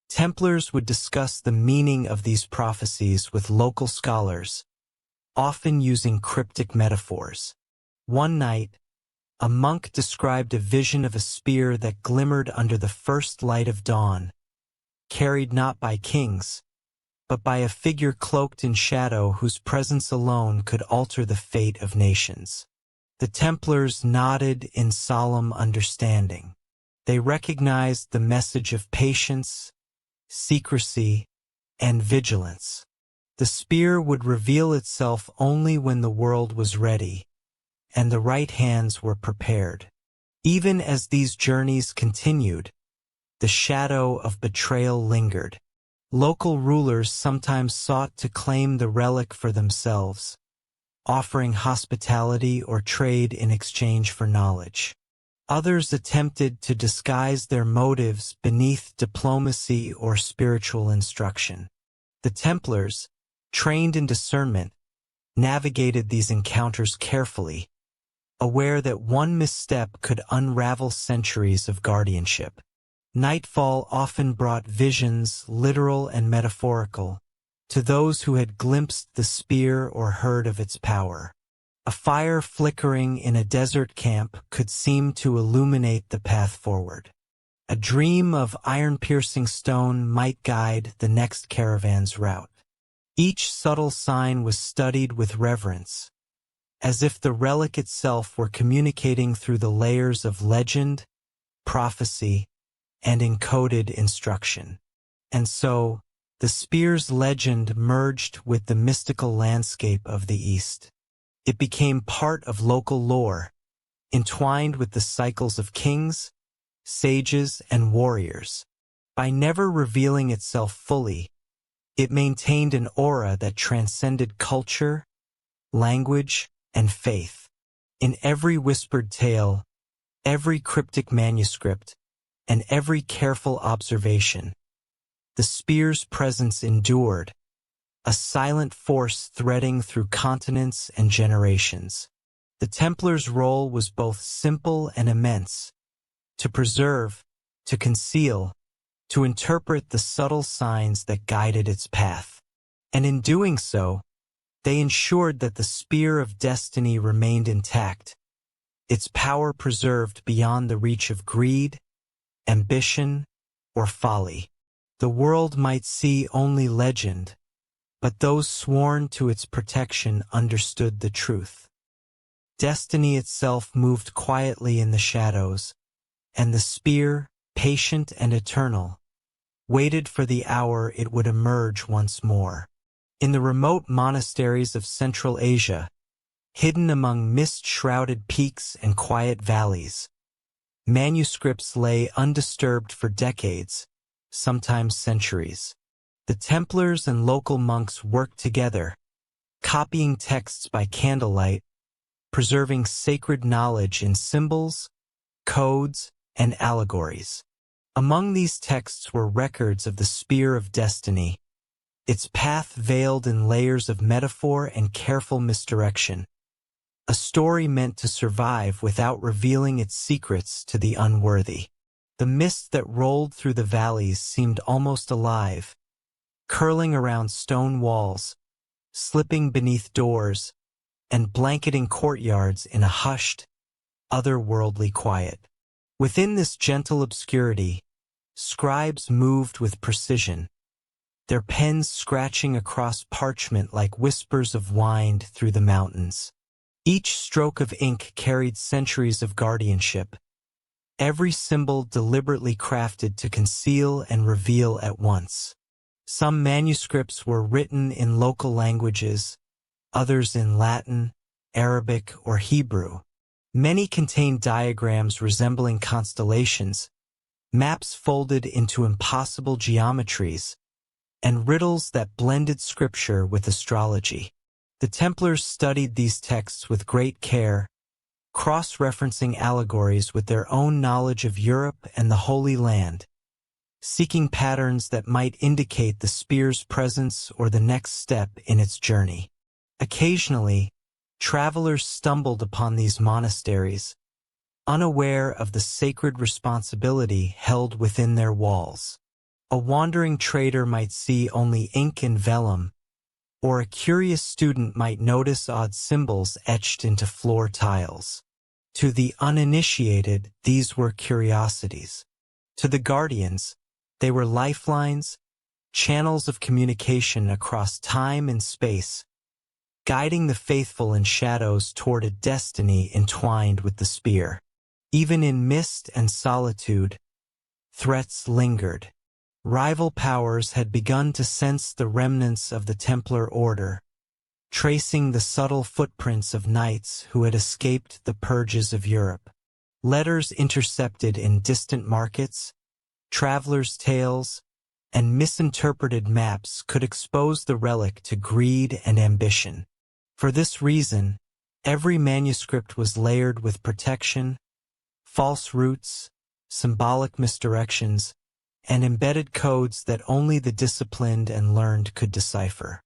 Templars would discuss the meaning of these prophecies with local scholars, often using cryptic metaphors. One night, a monk described a vision of a spear that glimmered under the first light of dawn, carried not by kings, but by a figure cloaked in shadow whose presence alone could alter the fate of nations. The Templars nodded in solemn understanding. They recognized the message of patience, secrecy, and vigilance. The spear would reveal itself only when the world was ready, and the right hands were prepared. Even as these journeys continued, the shadow of betrayal lingered. Local rulers sometimes sought to claim the relic for themselves, offering hospitality or trade in exchange for knowledge. Others attempted to disguise their motives beneath diplomacy or spiritual instruction. The Templars, trained in discernment, navigated these encounters carefully, aware that one misstep could unravel centuries of guardianship. Nightfall often brought visions, literal and metaphorical, to those who had glimpsed the spear or heard of its power. A fire flickering in a desert camp could seem to illuminate the path forward. A dream of iron-piercing stone might guide the next caravan's route. Each subtle sign was studied with reverence, as if the relic itself were communicating through the layers of legend, prophecy, and encoded instruction. And so, the spear's legend merged with the mystical landscape of the East. It became part of local lore, entwined with the cycles of kings, sages, and warriors. By never revealing itself fully, it maintained an aura that transcended culture, language, and faith. In every whispered tale, every cryptic manuscript, and every careful observation, the spear's presence endured, a silent force threading through continents and generations. The Templars' role was both simple and immense: to preserve, to conceal, to interpret the subtle signs that guided its path. And in doing so, they ensured that the spear of destiny remained intact, its power preserved beyond the reach of greed, ambition, or folly. The world might see only legend, but those sworn to its protection understood the truth. Destiny itself moved quietly in the shadows, and the spear, patient and eternal, waited for the hour it would emerge once more. In the remote monasteries of Central Asia, hidden among mist-shrouded peaks and quiet valleys, manuscripts lay undisturbed for decades, sometimes centuries. The Templars and local monks worked together, copying texts by candlelight, preserving sacred knowledge in symbols, codes, and allegories. Among these texts were records of the spear of destiny, its path veiled in layers of metaphor and careful misdirection, a story meant to survive without revealing its secrets to the unworthy. The mist that rolled through the valleys seemed almost alive, curling around stone walls, slipping beneath doors, and blanketing courtyards in a hushed, otherworldly quiet. Within this gentle obscurity, scribes moved with precision, their pens scratching across parchment like whispers of wind through the mountains. Each stroke of ink carried centuries of guardianship, every symbol deliberately crafted to conceal and reveal at once. Some manuscripts were written in local languages, others in Latin, Arabic, or Hebrew. Many contained diagrams resembling constellations, maps folded into impossible geometries, and riddles that blended scripture with astrology. The Templars studied these texts with great care, cross-referencing allegories with their own knowledge of Europe and the Holy Land, seeking patterns that might indicate the spear's presence or the next step in its journey. Occasionally, travelers stumbled upon these monasteries, unaware of the sacred responsibility held within their walls. A wandering trader might see only ink and vellum, or a curious student might notice odd symbols etched into floor tiles. To the uninitiated, these were curiosities. To the guardians, they were lifelines, channels of communication across time and space, guiding the faithful in shadows toward a destiny entwined with the spear. Even in mist and solitude, threats lingered. Rival powers had begun to sense the remnants of the Templar order, tracing the subtle footprints of knights who had escaped the purges of Europe. Letters intercepted in distant markets, travelers' tales, and misinterpreted maps could expose the relic to greed and ambition. For this reason, every manuscript was layered with protection, false roots, symbolic misdirections, and embedded codes that only the disciplined and learned could decipher.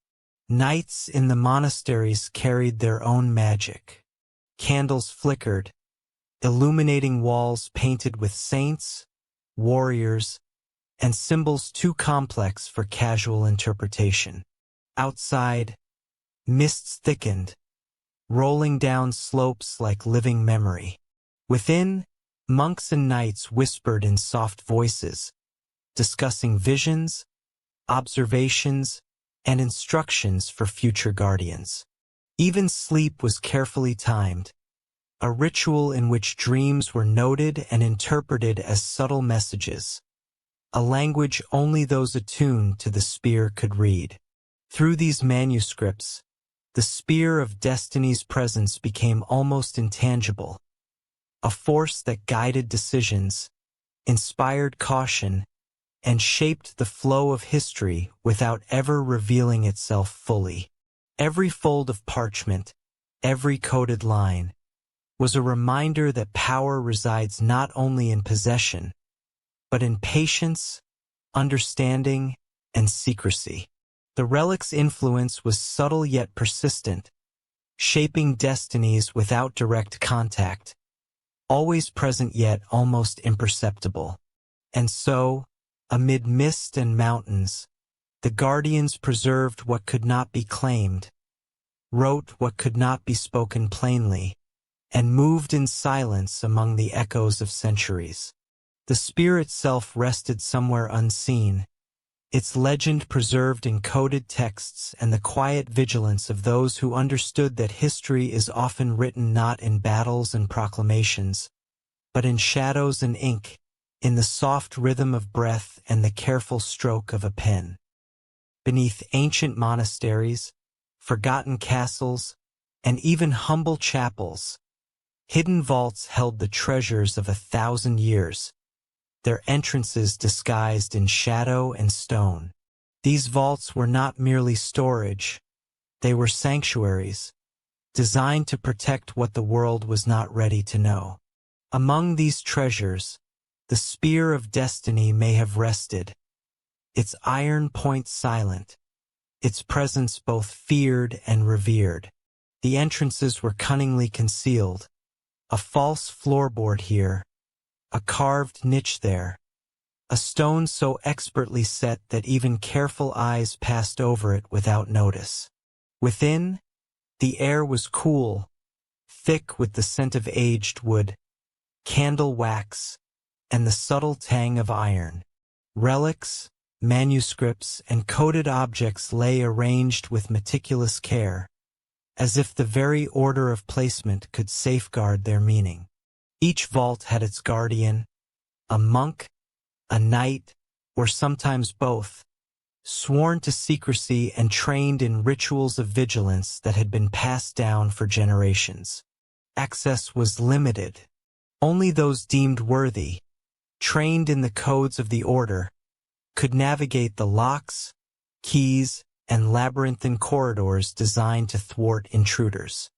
Knights in the monasteries carried their own magic. Candles flickered, illuminating walls painted with saints, warriors, and symbols too complex for casual interpretation. Outside, mists thickened, rolling down slopes like living memory. Within, monks and knights whispered in soft voices, discussing visions, observations, and instructions for future guardians. Even sleep was carefully timed, a ritual in which dreams were noted and interpreted as subtle messages, a language only those attuned to the spear could read. Through these manuscripts, the spear of destiny's presence became almost intangible, a force that guided decisions, inspired caution, and shaped the flow of history without ever revealing itself fully. Every fold of parchment, every coded line, was a reminder that power resides not only in possession, but in patience, understanding, and secrecy. The relic's influence was subtle yet persistent, shaping destinies without direct contact, always present yet almost imperceptible. And so, amid mist and mountains, the guardians preserved what could not be claimed, wrote what could not be spoken plainly, and moved in silence among the echoes of centuries. The spear itself rested somewhere unseen, its legend preserved in coded texts and the quiet vigilance of those who understood that history is often written not in battles and proclamations, but in shadows and ink, in the soft rhythm of breath and the careful stroke of a pen. Beneath ancient monasteries, forgotten castles, and even humble chapels, hidden vaults held the treasures of 1,000 years, their entrances disguised in shadow and stone. These vaults were not merely storage, they were sanctuaries, designed to protect what the world was not ready to know. Among these treasures, the spear of destiny may have rested, its iron point silent, its presence both feared and revered. The entrances were cunningly concealed, a false floorboard here, a carved niche there, a stone so expertly set that even careful eyes passed over it without notice. Within, the air was cool, thick with the scent of aged wood, candle wax, and the subtle tang of iron. Relics, manuscripts, and coded objects lay arranged with meticulous care, as if the very order of placement could safeguard their meaning. Each vault had its guardian, a monk, a knight, or sometimes both, sworn to secrecy and trained in rituals of vigilance that had been passed down for generations. Access was limited. Only those deemed worthy, trained in the codes of the order, could navigate the locks, keys, and labyrinthine corridors designed to thwart intruders.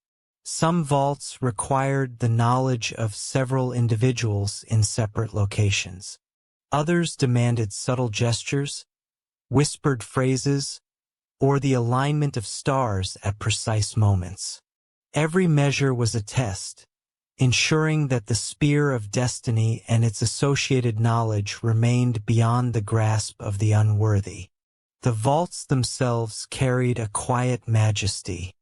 Some vaults required the knowledge of several individuals in separate locations. Others demanded subtle gestures, whispered phrases, or the alignment of stars at precise moments. Every measure was a test, ensuring that the spear of destiny and its associated knowledge remained beyond the grasp of the unworthy. The vaults themselves carried a quiet majesty.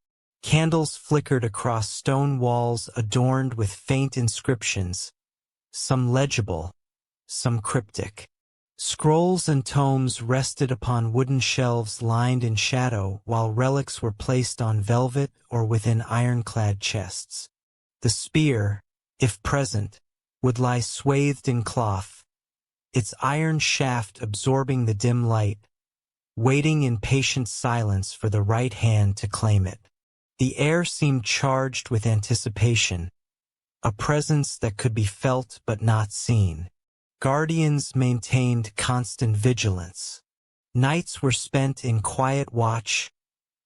Candles flickered across stone walls adorned with faint inscriptions, some legible, some cryptic. Scrolls and tomes rested upon wooden shelves lined in shadow, while relics were placed on velvet or within ironclad chests. The spear, if present, would lie swathed in cloth, its iron shaft absorbing the dim light, waiting in patient silence for the right hand to claim it. The air seemed charged with anticipation, a presence that could be felt but not seen. Guardians maintained constant vigilance. Nights were spent in quiet watch,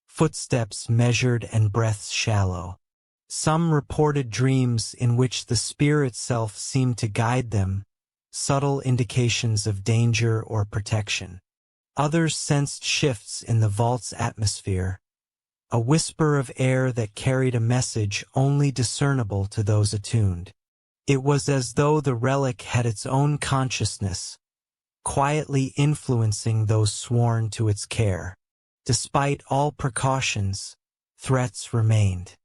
footsteps measured and breaths shallow. Some reported dreams in which the spear itself seemed to guide them, subtle indications of danger or protection. Others sensed shifts in the vault's atmosphere, a whisper of air that carried a message only discernible to those attuned. It was as though the relic had its own consciousness, quietly influencing those sworn to its care. Despite all precautions, threats remained.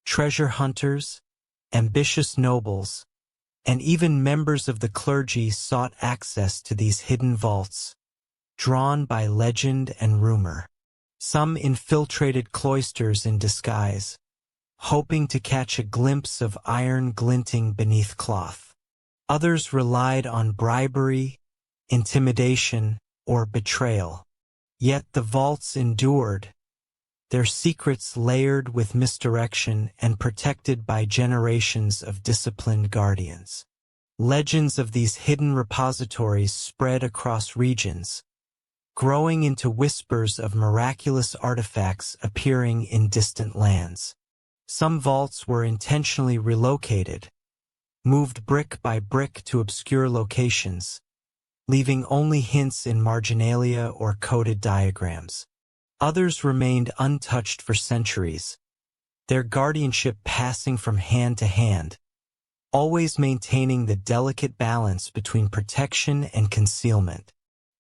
Treasure hunters, ambitious nobles, and even members of the clergy sought access to these hidden vaults, drawn by legend and rumor. Some infiltrated cloisters in disguise, hoping to catch a glimpse of iron glinting beneath cloth. Others relied on bribery, intimidation, or betrayal. Yet the vaults endured, their secrets layered with misdirection and protected by generations of disciplined guardians. Legends of these hidden repositories spread across regions, growing into whispers of miraculous artifacts appearing in distant lands. Some vaults were intentionally relocated, moved brick by brick to obscure locations, leaving only hints in marginalia or coded diagrams. Others remained untouched for centuries, their guardianship passing from hand to hand, always maintaining the delicate balance between protection and concealment.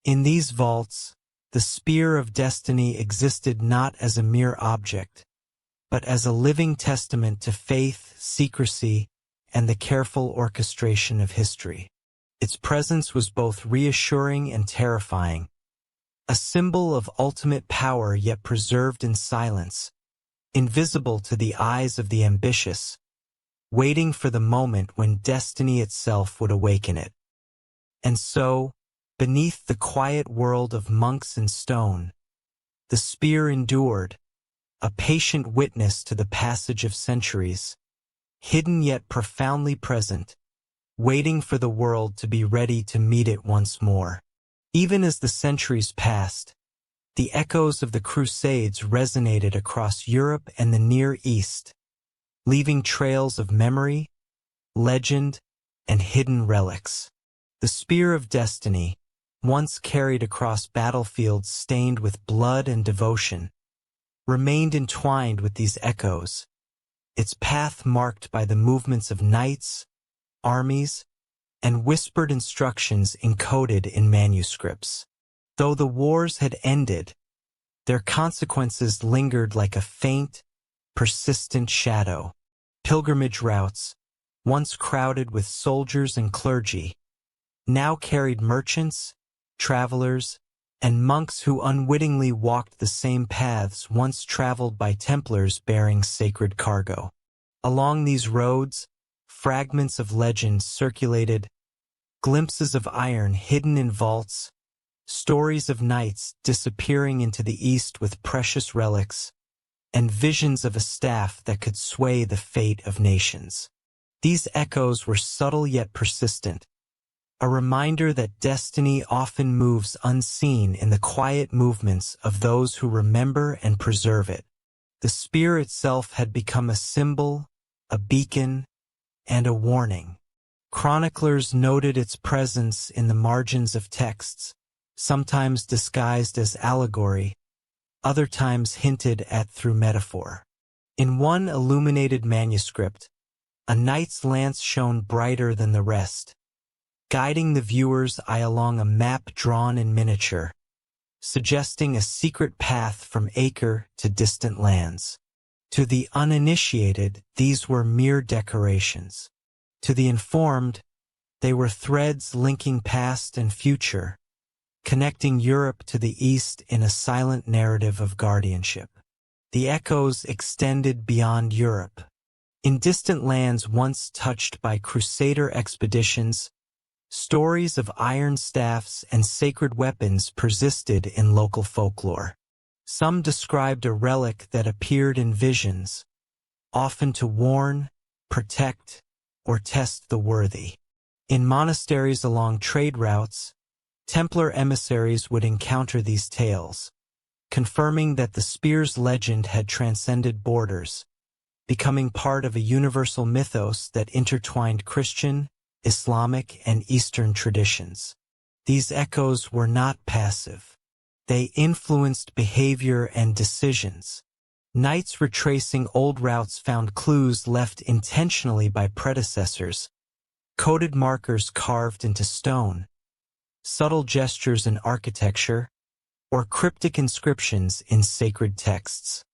In these vaults, the spear of destiny existed not as a mere object, but as a living testament to faith, secrecy, and the careful orchestration of history. Its presence was both reassuring and terrifying, a symbol of ultimate power yet preserved in silence, invisible to the eyes of the ambitious, waiting for the moment when destiny itself would awaken it. And so, beneath the quiet world of monks and stone, the spear endured, a patient witness to the passage of centuries, hidden yet profoundly present, waiting for the world to be ready to meet it once more. Even as the centuries passed, the echoes of the Crusades resonated across Europe and the Near East, leaving trails of memory, legend, and hidden relics. The spear of destiny, once carried across battlefields stained with blood and devotion, remained entwined with these echoes, its path marked by the movements of knights, armies, and whispered instructions encoded in manuscripts. Though the wars had ended, their consequences lingered like a faint, persistent shadow. Pilgrimage routes, once crowded with soldiers and clergy, now carried merchants, travelers, and monks who unwittingly walked the same paths once traveled by Templars bearing sacred cargo. Along these roads, fragments of legend circulated, glimpses of iron hidden in vaults, stories of knights disappearing into the east with precious relics, and visions of a staff that could sway the fate of nations. These echoes were subtle yet persistent, a reminder that destiny often moves unseen in the quiet movements of those who remember and preserve it. The spear itself had become a symbol, a beacon, and a warning. Chroniclers noted its presence in the margins of texts, sometimes disguised as allegory, other times hinted at through metaphor. In one illuminated manuscript, a knight's lance shone brighter than the rest, guiding the viewer's eye along a map drawn in miniature, suggesting a secret path from Acre to distant lands. To the uninitiated, these were mere decorations. To the informed, they were threads linking past and future, connecting Europe to the East in a silent narrative of guardianship. The echoes extended beyond Europe. In distant lands once touched by crusader expeditions, stories of iron staffs and sacred weapons persisted in local folklore. Some described a relic that appeared in visions, often to warn, protect, or test the worthy. In monasteries along trade routes, Templar emissaries would encounter these tales, confirming that the spear's legend had transcended borders, becoming part of a universal mythos that intertwined Christian, Islamic, and Eastern traditions. These echoes were not passive. They influenced behavior and decisions. Knights retracing old routes found clues left intentionally by predecessors, coded markers carved into stone, subtle gestures in architecture, or cryptic inscriptions in sacred texts.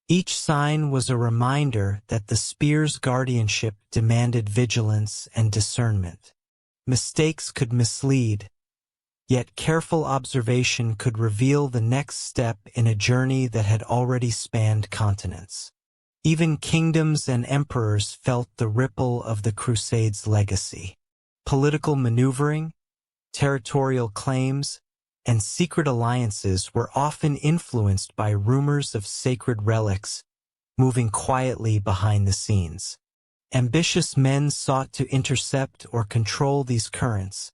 Each sign was a reminder that the spear's guardianship demanded vigilance and discernment. Mistakes could mislead, yet careful observation could reveal the next step in a journey that had already spanned continents. Even kingdoms and emperors felt the ripple of the Crusades' legacy. Political maneuvering, territorial claims, and secret alliances were often influenced by rumors of sacred relics, moving quietly behind the scenes. Ambitious men sought to intercept or control these currents,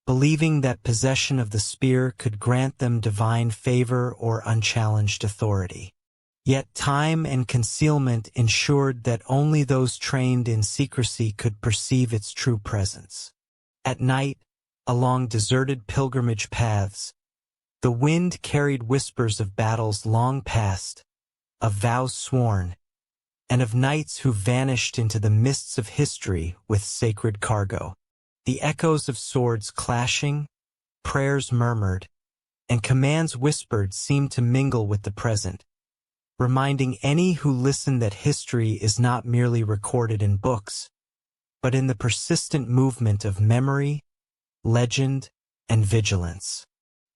believing that possession of the spear could grant them divine favor or unchallenged authority. Yet time and concealment ensured that only those trained in secrecy could perceive its true presence. At night, along deserted pilgrimage paths, the wind carried whispers of battles long past, of vows sworn, and of knights who vanished into the mists of history with sacred cargo. The echoes of swords clashing, prayers murmured, and commands whispered seemed to mingle with the present, reminding any who listen that history is not merely recorded in books, but in the persistent movement of memory, legend, and vigilance.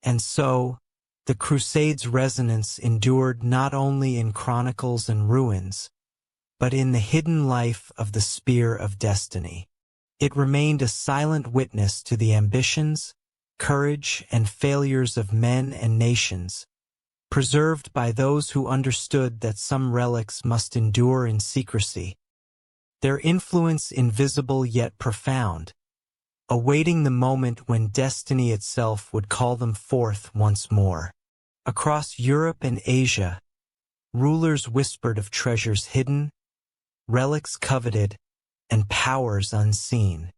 And so, the Crusades' resonance endured not only in chronicles and ruins, but in the hidden life of the Spear of Destiny. It remained a silent witness to the ambitions, courage, and failures of men and nations, preserved by those who understood that some relics must endure in secrecy, their influence invisible yet profound, awaiting the moment when destiny itself would call them forth once more. Across Europe and Asia, rulers whispered of treasures hidden, relics coveted, and powers unseen.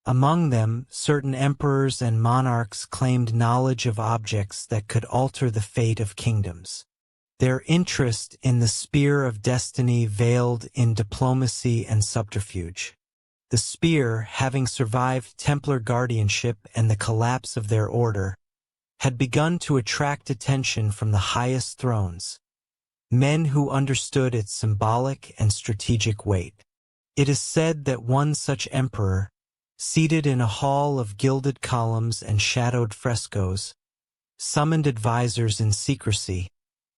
Among them, certain emperors and monarchs claimed knowledge of objects that could alter the fate of kingdoms. Their interest in the Spear of Destiny veiled in diplomacy and subterfuge. The spear, having survived Templar guardianship and the collapse of their order, had begun to attract attention from the highest thrones, men who understood its symbolic and strategic weight. It is said that one such emperor, seated in a hall of gilded columns and shadowed frescoes, summoned advisors in secrecy,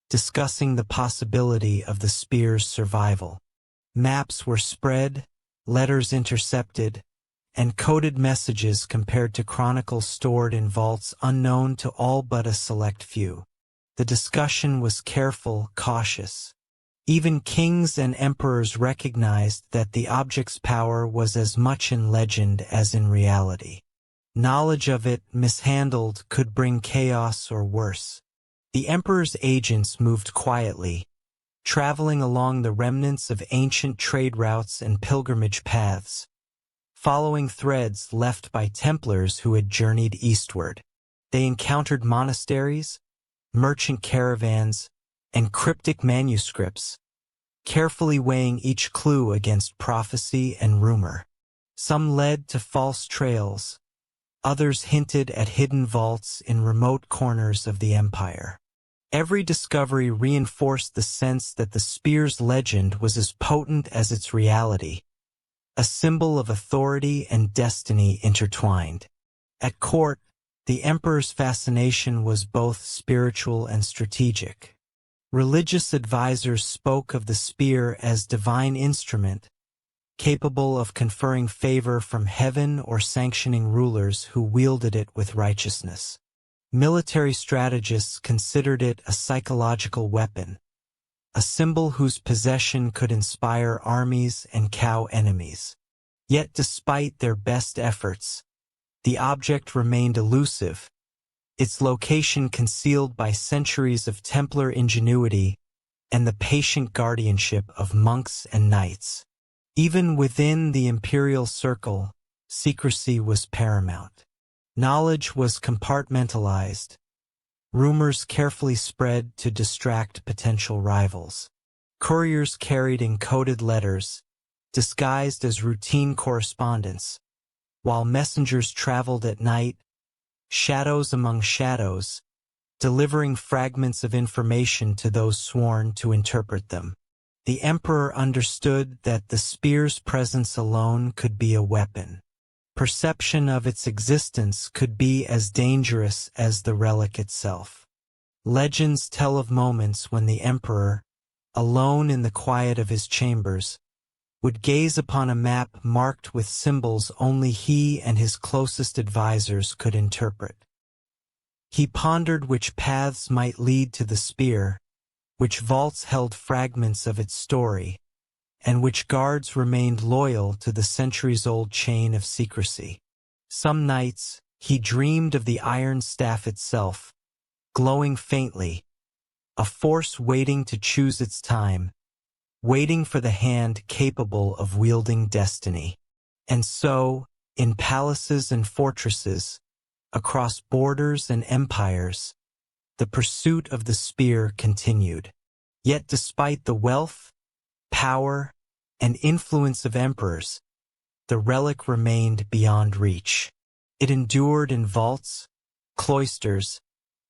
discussing the possibility of the spear's survival. Maps were spread, letters intercepted, and coded messages compared to chronicles stored in vaults unknown to all but a select few. The discussion was careful, cautious. Even kings and emperors recognized that the object's power was as much in legend as in reality. Knowledge of it, mishandled, could bring chaos or worse. The emperor's agents moved quietly, traveling along the remnants of ancient trade routes and pilgrimage paths, following threads left by Templars who had journeyed eastward. They encountered monasteries, merchant caravans, and cryptic manuscripts, carefully weighing each clue against prophecy and rumor. Some led to false trails, others hinted at hidden vaults in remote corners of the empire. Every discovery reinforced the sense that the spear's legend was as potent as its reality, a symbol of authority and destiny intertwined. At court, the emperor's fascination was both spiritual and strategic. Religious advisors spoke of the spear as divine instrument, capable of conferring favor from heaven or sanctioning rulers who wielded it with righteousness. Military strategists considered it a psychological weapon, a symbol whose possession could inspire armies and cow enemies. Yet despite their best efforts, the object remained elusive, its location concealed by centuries of Templar ingenuity and the patient guardianship of monks and knights. Even within the imperial circle, secrecy was paramount. Knowledge was compartmentalized, rumors carefully spread to distract potential rivals. Couriers carried encoded letters, disguised as routine correspondence, while messengers traveled at night, shadows among shadows, delivering fragments of information to those sworn to interpret them. The emperor understood that the spear's presence alone could be a weapon. Perception of its existence could be as dangerous as the relic itself. Legends tell of moments when the emperor, alone in the quiet of his chambers, would gaze upon a map marked with symbols only he and his closest advisors could interpret. He pondered which paths might lead to the spear, which vaults held fragments of its story, and which guards remained loyal to the centuries-old chain of secrecy. Some nights, he dreamed of the iron staff itself, glowing faintly, a force waiting to choose its time, waiting for the hand capable of wielding destiny. And so, in palaces and fortresses, across borders and empires, the pursuit of the spear continued. Yet despite the wealth, power, and influence of emperors, the relic remained beyond reach. It endured in vaults, cloisters,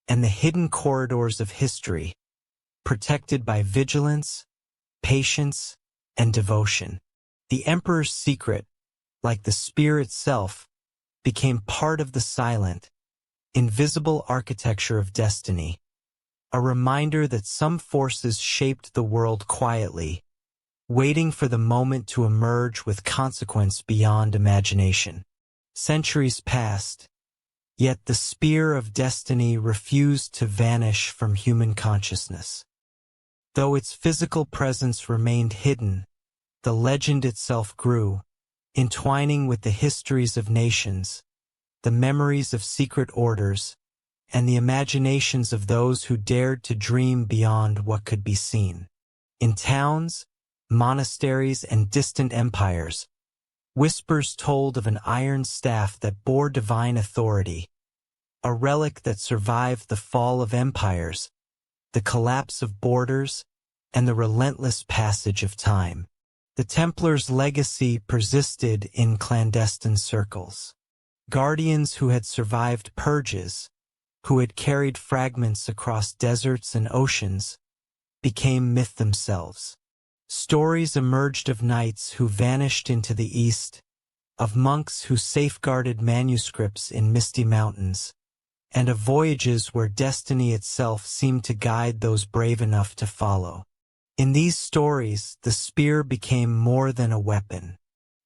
and the hidden corridors of history, protected by vigilance, patience, and devotion. The emperor's secret, like the spear itself, became part of the silent, invisible architecture of destiny, a reminder that some forces shaped the world quietly, waiting for the moment to emerge with consequence beyond imagination. Centuries passed, yet the spear of destiny refused to vanish from human consciousness. Though its physical presence remained hidden, the legend itself grew, entwining with the histories of nations, the memories of secret orders, and the imaginations of those who dared to dream beyond what could be seen. In towns, monasteries, and distant empires, whispers told of an iron staff that bore divine authority, a relic that survived the fall of empires, the collapse of borders, and the relentless passage of time. The Templars' legacy persisted in clandestine circles. Guardians who had survived purges, who had carried fragments across deserts and oceans, became myth themselves. Stories emerged of knights who vanished into the east, of monks who safeguarded manuscripts in misty mountains, and of voyages where destiny itself seemed to guide those brave enough to follow. In these stories, the spear became more than a weapon.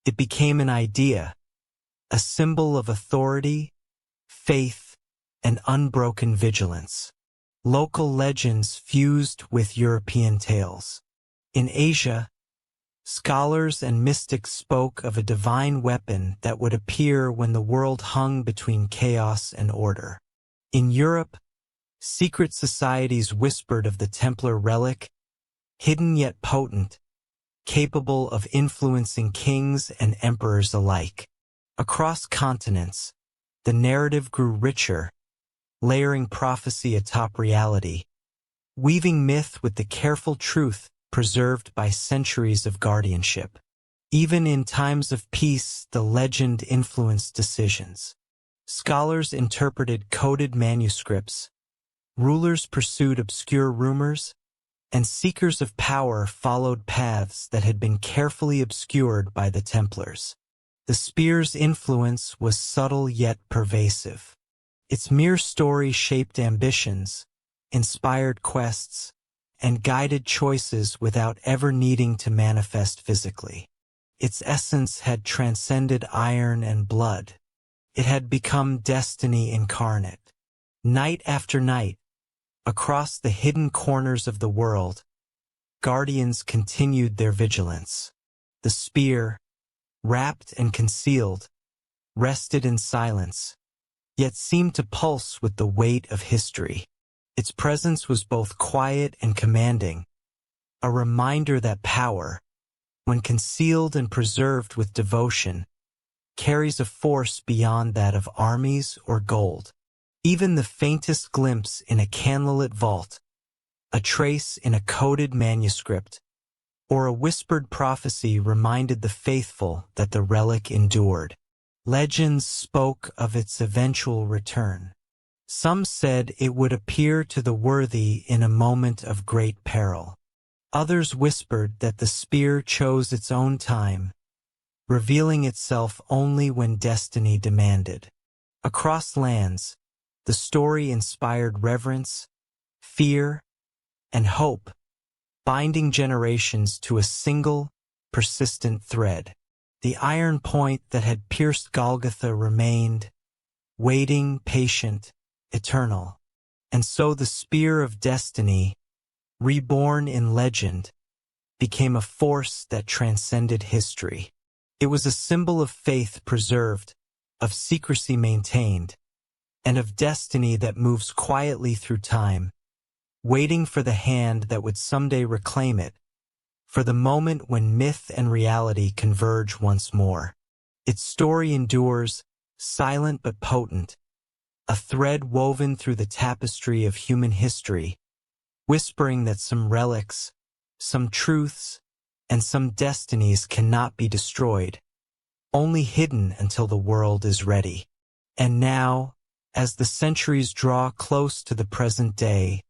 It became an idea, a symbol of authority, faith, and unbroken vigilance. Local legends fused with European tales. In Asia, scholars and mystics spoke of a divine weapon that would appear when the world hung between chaos and order. In Europe, secret societies whispered of the Templar relic, hidden yet potent, capable of influencing kings and emperors alike. Across continents, the narrative grew richer, layering prophecy atop reality, weaving myth with the careful truth preserved by centuries of guardianship. Even in times of peace, the legend influenced decisions. Scholars interpreted coded manuscripts, rulers pursued obscure rumors, and seekers of power followed paths that had been carefully obscured by the Templars. The spear's influence was subtle yet pervasive. Its mere story shaped ambitions, inspired quests, and guided choices without ever needing to manifest physically. Its essence had transcended iron and blood. It had become destiny incarnate. Night after night, across the hidden corners of the world, guardians continued their vigilance. The spear, wrapped and concealed, rested in silence, yet seemed to pulse with the weight of history. Its presence was both quiet and commanding, a reminder that power, when concealed and preserved with devotion, carries a force beyond that of armies or gold. Even the faintest glimpse in a candlelit vault, a trace in a coded manuscript, or a whispered prophecy reminded the faithful that the relic endured. Legends spoke of its eventual return. Some said it would appear to the worthy in a moment of great peril. Others whispered that the spear chose its own time, revealing itself only when destiny demanded. Across lands, the story inspired reverence, fear, and hope, binding generations to a single, persistent thread. The iron point that had pierced Golgotha remained, waiting, patient, eternal. And so the spear of destiny, reborn in legend, became a force that transcended history. It was a symbol of faith preserved, of secrecy maintained, and of destiny that moves quietly through time, waiting for the hand that would someday reclaim it, for the moment when myth and reality converge once more. Its story endures, silent but potent, a thread woven through the tapestry of human history, whispering that some relics, some truths, and some destinies cannot be destroyed, only hidden until the world is ready. And now, as the centuries draw close to the present day,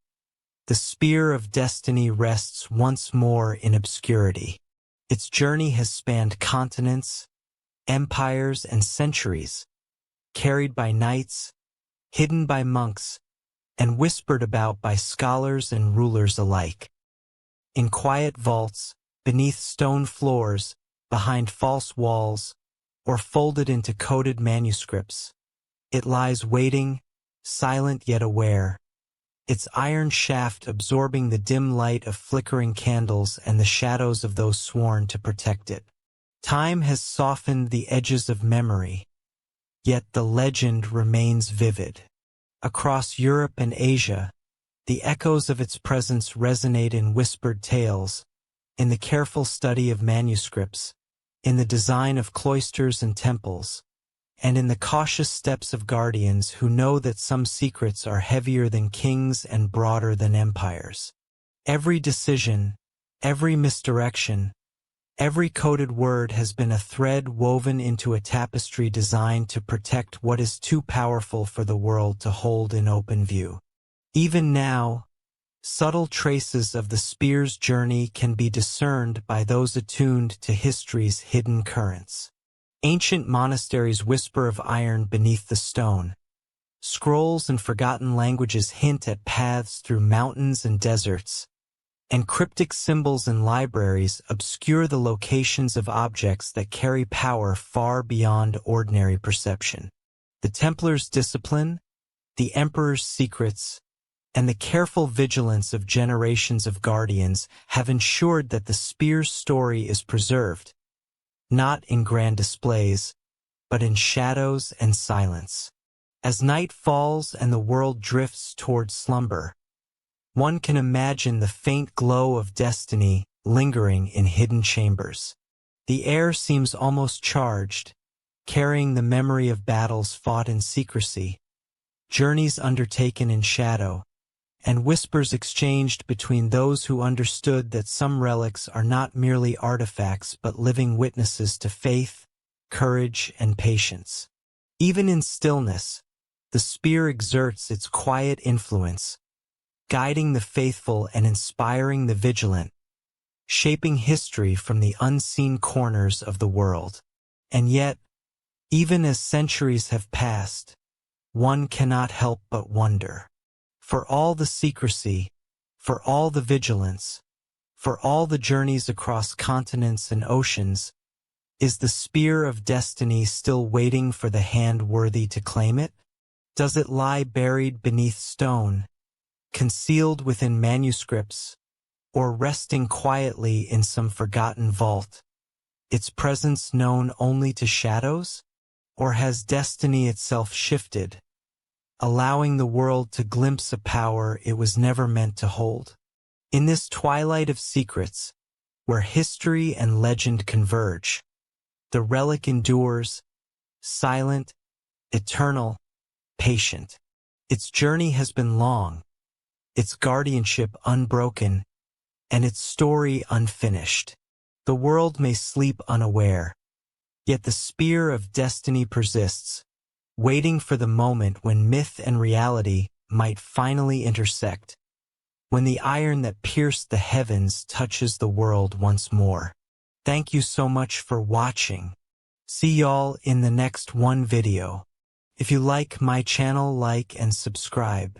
the spear of destiny rests once more in obscurity. Its journey has spanned continents, empires, and centuries, carried by knights, hidden by monks, and whispered about by scholars and rulers alike. In quiet vaults, beneath stone floors, behind false walls, or folded into coded manuscripts, it lies waiting, silent yet aware, its iron shaft absorbing the dim light of flickering candles and the shadows of those sworn to protect it. Time has softened the edges of memory, yet the legend remains vivid. Across Europe and Asia, the echoes of its presence resonate in whispered tales, in the careful study of manuscripts, in the design of cloisters and temples, and in the cautious steps of guardians who know that some secrets are heavier than kings and broader than empires. Every decision, every misdirection, Every coded word has been a thread woven into a tapestry designed to protect what is too powerful for the world to hold in open view. Even now, subtle traces of the spear's journey can be discerned by those attuned to history's hidden currents. Ancient monasteries whisper of iron beneath the stone. Scrolls and forgotten languages hint at paths through mountains and deserts, and cryptic symbols in libraries obscure the locations of objects that carry power far beyond ordinary perception. The Templars' discipline, the Emperor's secrets, and the careful vigilance of generations of guardians have ensured that the spear's story is preserved, not in grand displays, but in shadows and silence. As night falls and the world drifts toward slumber, one can imagine the faint glow of destiny lingering in hidden chambers. The air seems almost charged, carrying the memory of battles fought in secrecy, journeys undertaken in shadow, and whispers exchanged between those who understood that some relics are not merely artifacts but living witnesses to faith, courage, and patience. Even in stillness, the spear exerts its quiet influence, guiding the faithful and inspiring the vigilant, shaping history from the unseen corners of the world. And yet, even as centuries have passed, one cannot help but wonder. For all the secrecy, for all the vigilance, for all the journeys across continents and oceans, is the spear of destiny still waiting for the hand worthy to claim it? Does it lie buried beneath stone, concealed within manuscripts, or resting quietly in some forgotten vault, its presence known only to shadows? Or has destiny itself shifted, allowing the world to glimpse a power it was never meant to hold? In this twilight of secrets, where history and legend converge, the relic endures, silent, eternal, patient. Its journey has been long, its guardianship unbroken, and its story unfinished. The world may sleep unaware, yet the spear of destiny persists, waiting for the moment when myth and reality might finally intersect, when the iron that pierced the heavens touches the world once more. Thank you so much for watching. See y'all in the next one video. If you like my channel, like and subscribe.